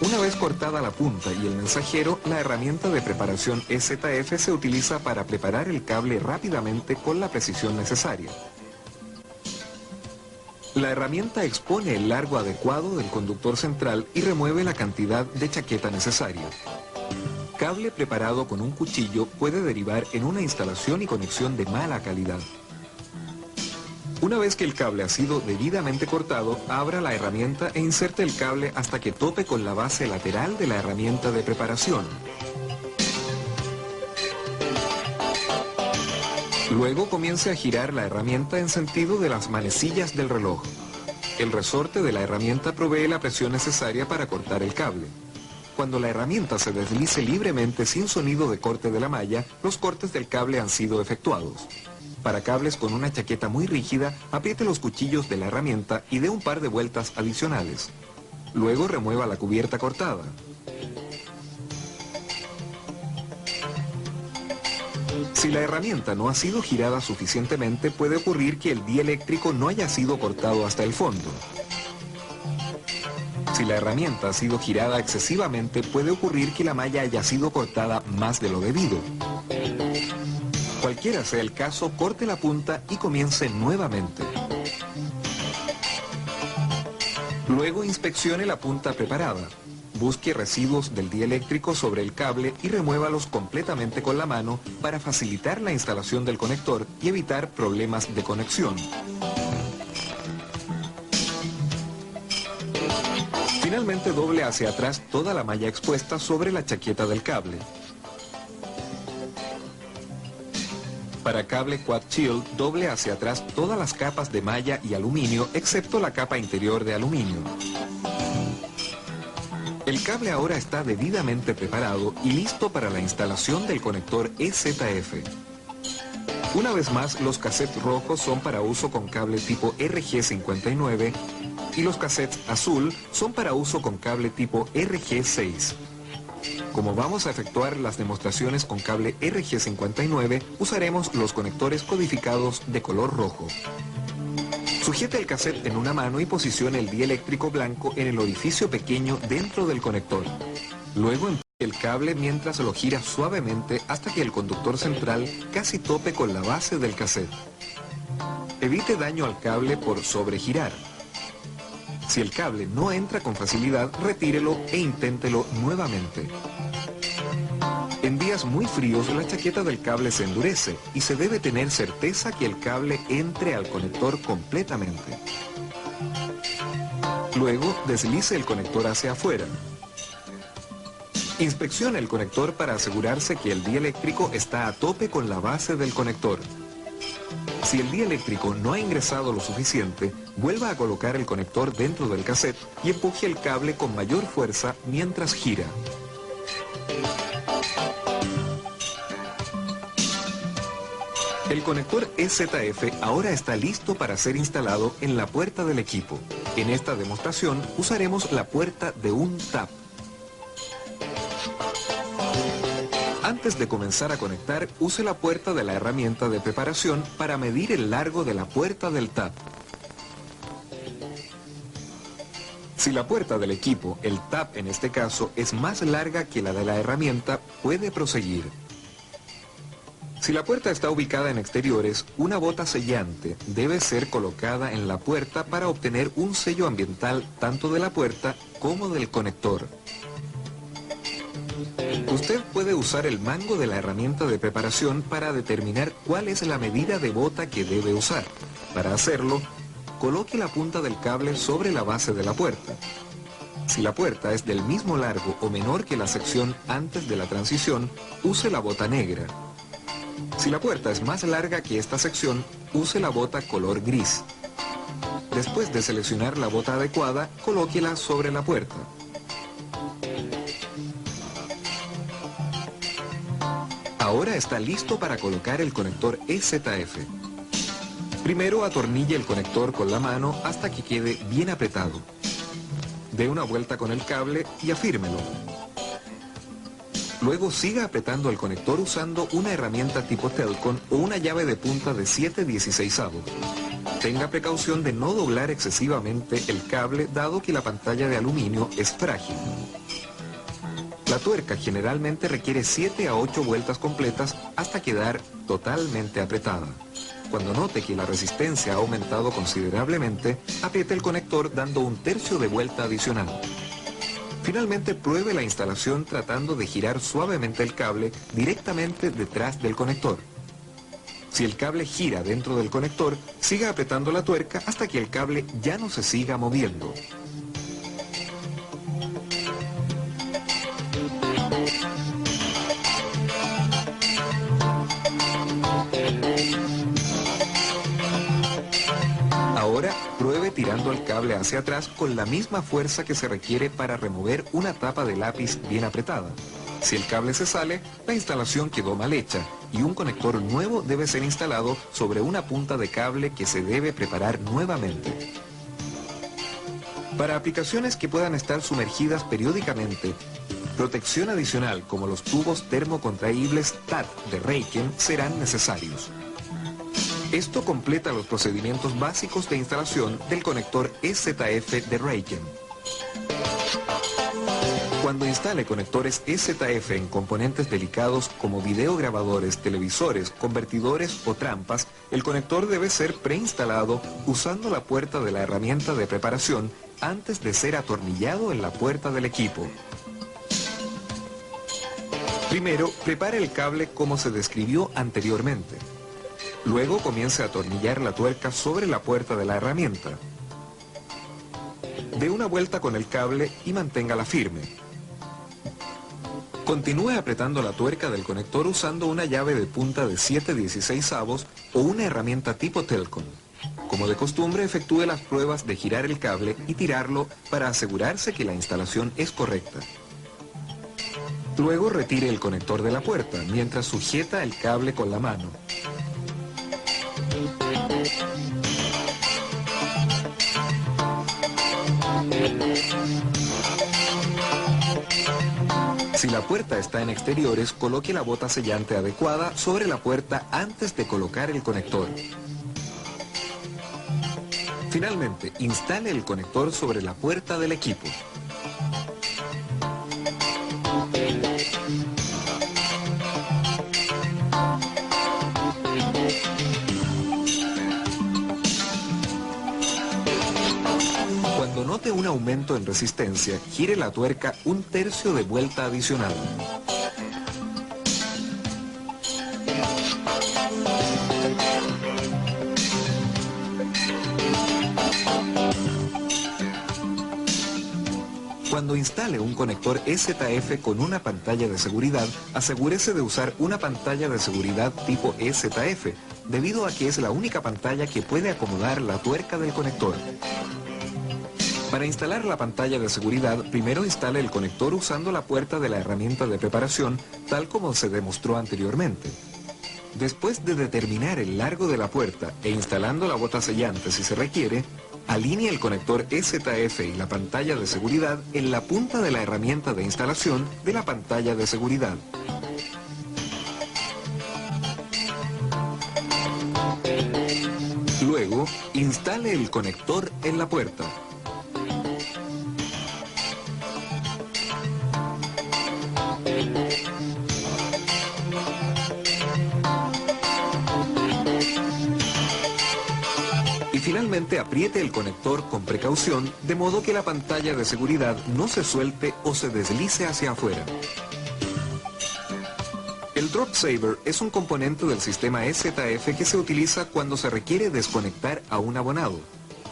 Una vez cortada la punta y el mensajero, la herramienta de preparación EZF se utiliza para preparar el cable rápidamente con la precisión necesaria. La herramienta expone el largo adecuado del conductor central y remueve la cantidad de chaqueta necesaria. Cable preparado con un cuchillo puede derivar en una instalación y conexión de mala calidad. Una vez que el cable ha sido debidamente cortado, abra la herramienta e inserte el cable hasta que tope con la base lateral de la herramienta de preparación. Luego comience a girar la herramienta en sentido de las manecillas del reloj. El resorte de la herramienta provee la presión necesaria para cortar el cable. Cuando la herramienta se deslice libremente sin sonido de corte de la malla, los cortes del cable han sido efectuados. Para cables con una chaqueta muy rígida, apriete los cuchillos de la herramienta y dé un par de vueltas adicionales. Luego remueva la cubierta cortada. Si la herramienta no ha sido girada suficientemente, puede ocurrir que el dieléctrico no haya sido cortado hasta el fondo. Si la herramienta ha sido girada excesivamente, puede ocurrir que la malla haya sido cortada más de lo debido. Cualquiera sea el caso, corte la punta y comience nuevamente. Luego inspeccione la punta preparada. Busque residuos del dieléctrico sobre el cable y remuévalos completamente con la mano para facilitar la instalación del conector y evitar problemas de conexión. Finalmente doble hacia atrás toda la malla expuesta sobre la chaqueta del cable. Para cable Quad Shield, doble hacia atrás todas las capas de malla y aluminio, excepto la capa interior de aluminio. El cable ahora está debidamente preparado y listo para la instalación del conector EZF. Una vez más, los cassettes rojos son para uso con cable tipo RG59 y los cassettes azul son para uso con cable tipo RG6. Como vamos a efectuar las demostraciones con cable RG59, usaremos los conectores codificados de color rojo. Sujete el cassette en una mano y posicione el dieléctrico blanco en el orificio pequeño dentro del conector. Luego empuje el cable mientras lo gira suavemente hasta que el conductor central casi tope con la base del cassette. Evite daño al cable por sobregirar. Si el cable no entra con facilidad, retírelo e inténtelo nuevamente. En días muy fríos, la chaqueta del cable se endurece y se debe tener certeza que el cable entre al conector completamente. Luego, deslice el conector hacia afuera. Inspeccione el conector para asegurarse que el dieléctrico está a tope con la base del conector. Si el dieléctrico no ha ingresado lo suficiente, vuelva a colocar el conector dentro del cassette y empuje el cable con mayor fuerza mientras gira. El conector EZF ahora está listo para ser instalado en la puerta del equipo. En esta demostración usaremos la puerta de un TAP. Antes de comenzar a conectar, use la puerta de la herramienta de preparación para medir el largo de la puerta del TAP. Si la puerta del equipo, el TAP en este caso, es más larga que la de la herramienta, puede proseguir. Si la puerta está ubicada en exteriores, una bota sellante debe ser colocada en la puerta para obtener un sello ambiental tanto de la puerta como del conector. Usted puede usar el mango de la herramienta de preparación para determinar cuál es la medida de bota que debe usar. Para hacerlo, coloque la punta del cable sobre la base de la puerta. Si la puerta es del mismo largo o menor que la sección antes de la transición, use la bota negra. Si la puerta es más larga que esta sección, use la bota color gris. Después de seleccionar la bota adecuada, colóquela sobre la puerta. Ahora está listo para colocar el conector EZF. Primero atornille el conector con la mano hasta que quede bien apretado. Dé una vuelta con el cable y afírmelo. Luego siga apretando el conector usando una herramienta tipo Telcon o una llave de punta de 7/16. Tenga precaución de no doblar excesivamente el cable dado que la pantalla de aluminio es frágil. La tuerca generalmente requiere 7 a 8 vueltas completas hasta quedar totalmente apretada. Cuando note que la resistencia ha aumentado considerablemente, apriete el conector dando 1/3 de vuelta adicional. Finalmente pruebe la instalación tratando de girar suavemente el cable directamente detrás del conector. Si el cable gira dentro del conector, siga apretando la tuerca hasta que el cable ya no se siga moviendo. Ahora, pruebe tirando el cable hacia atrás con la misma fuerza que se requiere para remover una tapa de lápiz bien apretada. Si el cable se sale, la instalación quedó mal hecha y un conector nuevo debe ser instalado sobre una punta de cable que se debe preparar nuevamente. Para aplicaciones que puedan estar sumergidas periódicamente, protección adicional como los tubos termocontraíbles TAT de Raychem serán necesarios. Esto completa los procedimientos básicos de instalación del conector EZF de Raychem. Cuando instale conectores EZF en componentes delicados como videograbadores, televisores, convertidores o trampas, el conector debe ser preinstalado usando la puerta de la herramienta de preparación antes de ser atornillado en la puerta del equipo. Primero, prepare el cable como se describió anteriormente. Luego comience a atornillar la tuerca sobre la puerta de la herramienta. Dé una vuelta con el cable y manténgala firme. Continúe apretando la tuerca del conector usando una llave de punta de 7/16 o una herramienta tipo Telcon. Como de costumbre, efectúe las pruebas de girar el cable y tirarlo para asegurarse que la instalación es correcta. Luego retire el conector de la puerta mientras sujeta el cable con la mano. Si la puerta está en exteriores, coloque la bota sellante adecuada sobre la puerta antes de colocar el conector. Finalmente, instale el conector sobre la puerta del equipo. Cuando note un aumento en resistencia, gire la tuerca 1/3 de vuelta adicional. Cuando instale un conector EZF con una pantalla de seguridad, asegúrese de usar una pantalla de seguridad tipo EZF, debido a que es la única pantalla que puede acomodar la tuerca del conector. Para instalar la pantalla de seguridad, primero instale el conector usando la puerta de la herramienta de preparación, tal como se demostró anteriormente. Después de determinar el largo de la puerta e instalando la bota sellante si se requiere, alinee el conector EZF y la pantalla de seguridad en la punta de la herramienta de instalación de la pantalla de seguridad. Luego, instale el conector en la puerta. Y finalmente apriete el conector con precaución, de modo que la pantalla de seguridad no se suelte o se deslice hacia afuera. El Drop Saver es un componente del sistema EZF que se utiliza cuando se requiere desconectar a un abonado.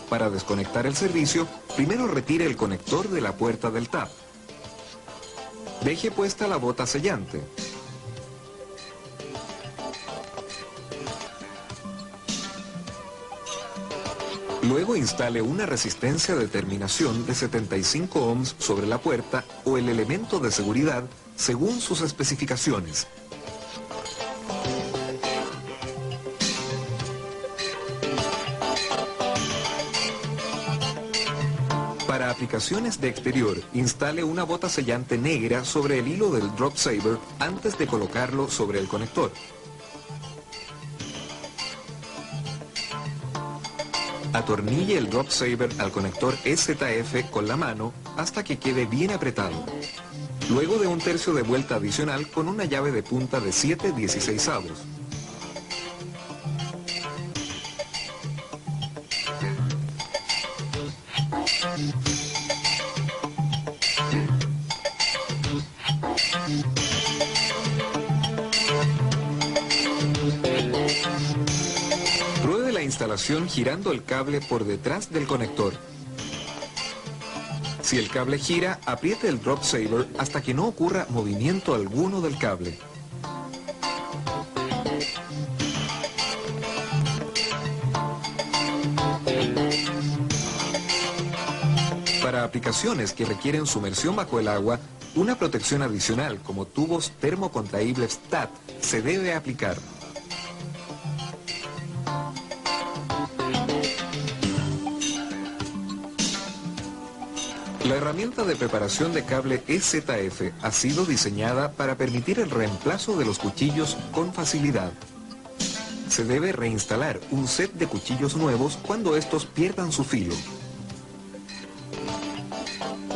Para desconectar el servicio, primero retire el conector de la puerta del tap. Deje puesta la bota sellante. Luego instale una resistencia de terminación de 75 ohms sobre la puerta o el elemento de seguridad según sus especificaciones. Para aplicaciones de exterior, instale una bota sellante negra sobre el hilo del Drop Saver antes de colocarlo sobre el conector. Atornille el Drop Saver al conector EZF con la mano hasta que quede bien apretado. Luego de 1/3 de vuelta adicional con una llave de punta de 7/16. Pruebe la instalación girando el cable por detrás del conector. Si el cable gira, apriete el Drop Saver hasta que no ocurra movimiento alguno del cable. Para aplicaciones que requieren sumersión bajo el agua, una protección adicional como tubos termocontraíbles STAT se debe aplicar. La herramienta de preparación de cable EZF ha sido diseñada para permitir el reemplazo de los cuchillos con facilidad. Se debe reinstalar un set de cuchillos nuevos cuando estos pierdan su filo.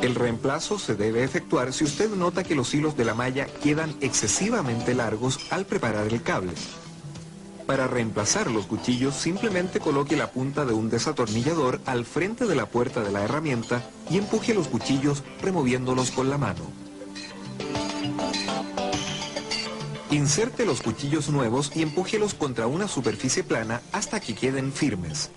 El reemplazo se debe efectuar si usted nota que los hilos de la malla quedan excesivamente largos al preparar el cable. Para reemplazar los cuchillos, simplemente coloque la punta de un desatornillador al frente de la puerta de la herramienta y empuje los cuchillos removiéndolos con la mano. Inserte los cuchillos nuevos y empújelos contra una superficie plana hasta que queden firmes.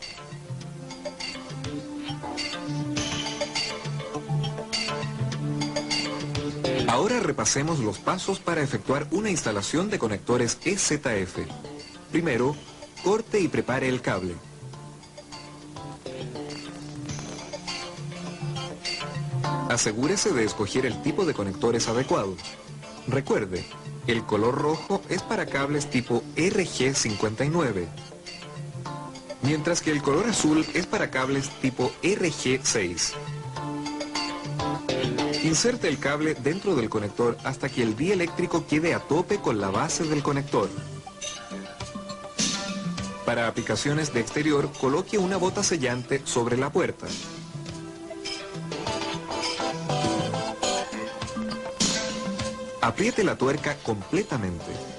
Ahora repasemos los pasos para efectuar una instalación de conectores EZF. Primero, corte y prepare el cable. Asegúrese de escoger el tipo de conectores adecuados. Recuerde, el color rojo es para cables tipo RG59, mientras que el color azul es para cables tipo RG6. Inserte el cable dentro del conector hasta que el dieléctrico quede a tope con la base del conector. Para aplicaciones de exterior, coloque una bota sellante sobre la puerta. Apriete la tuerca completamente.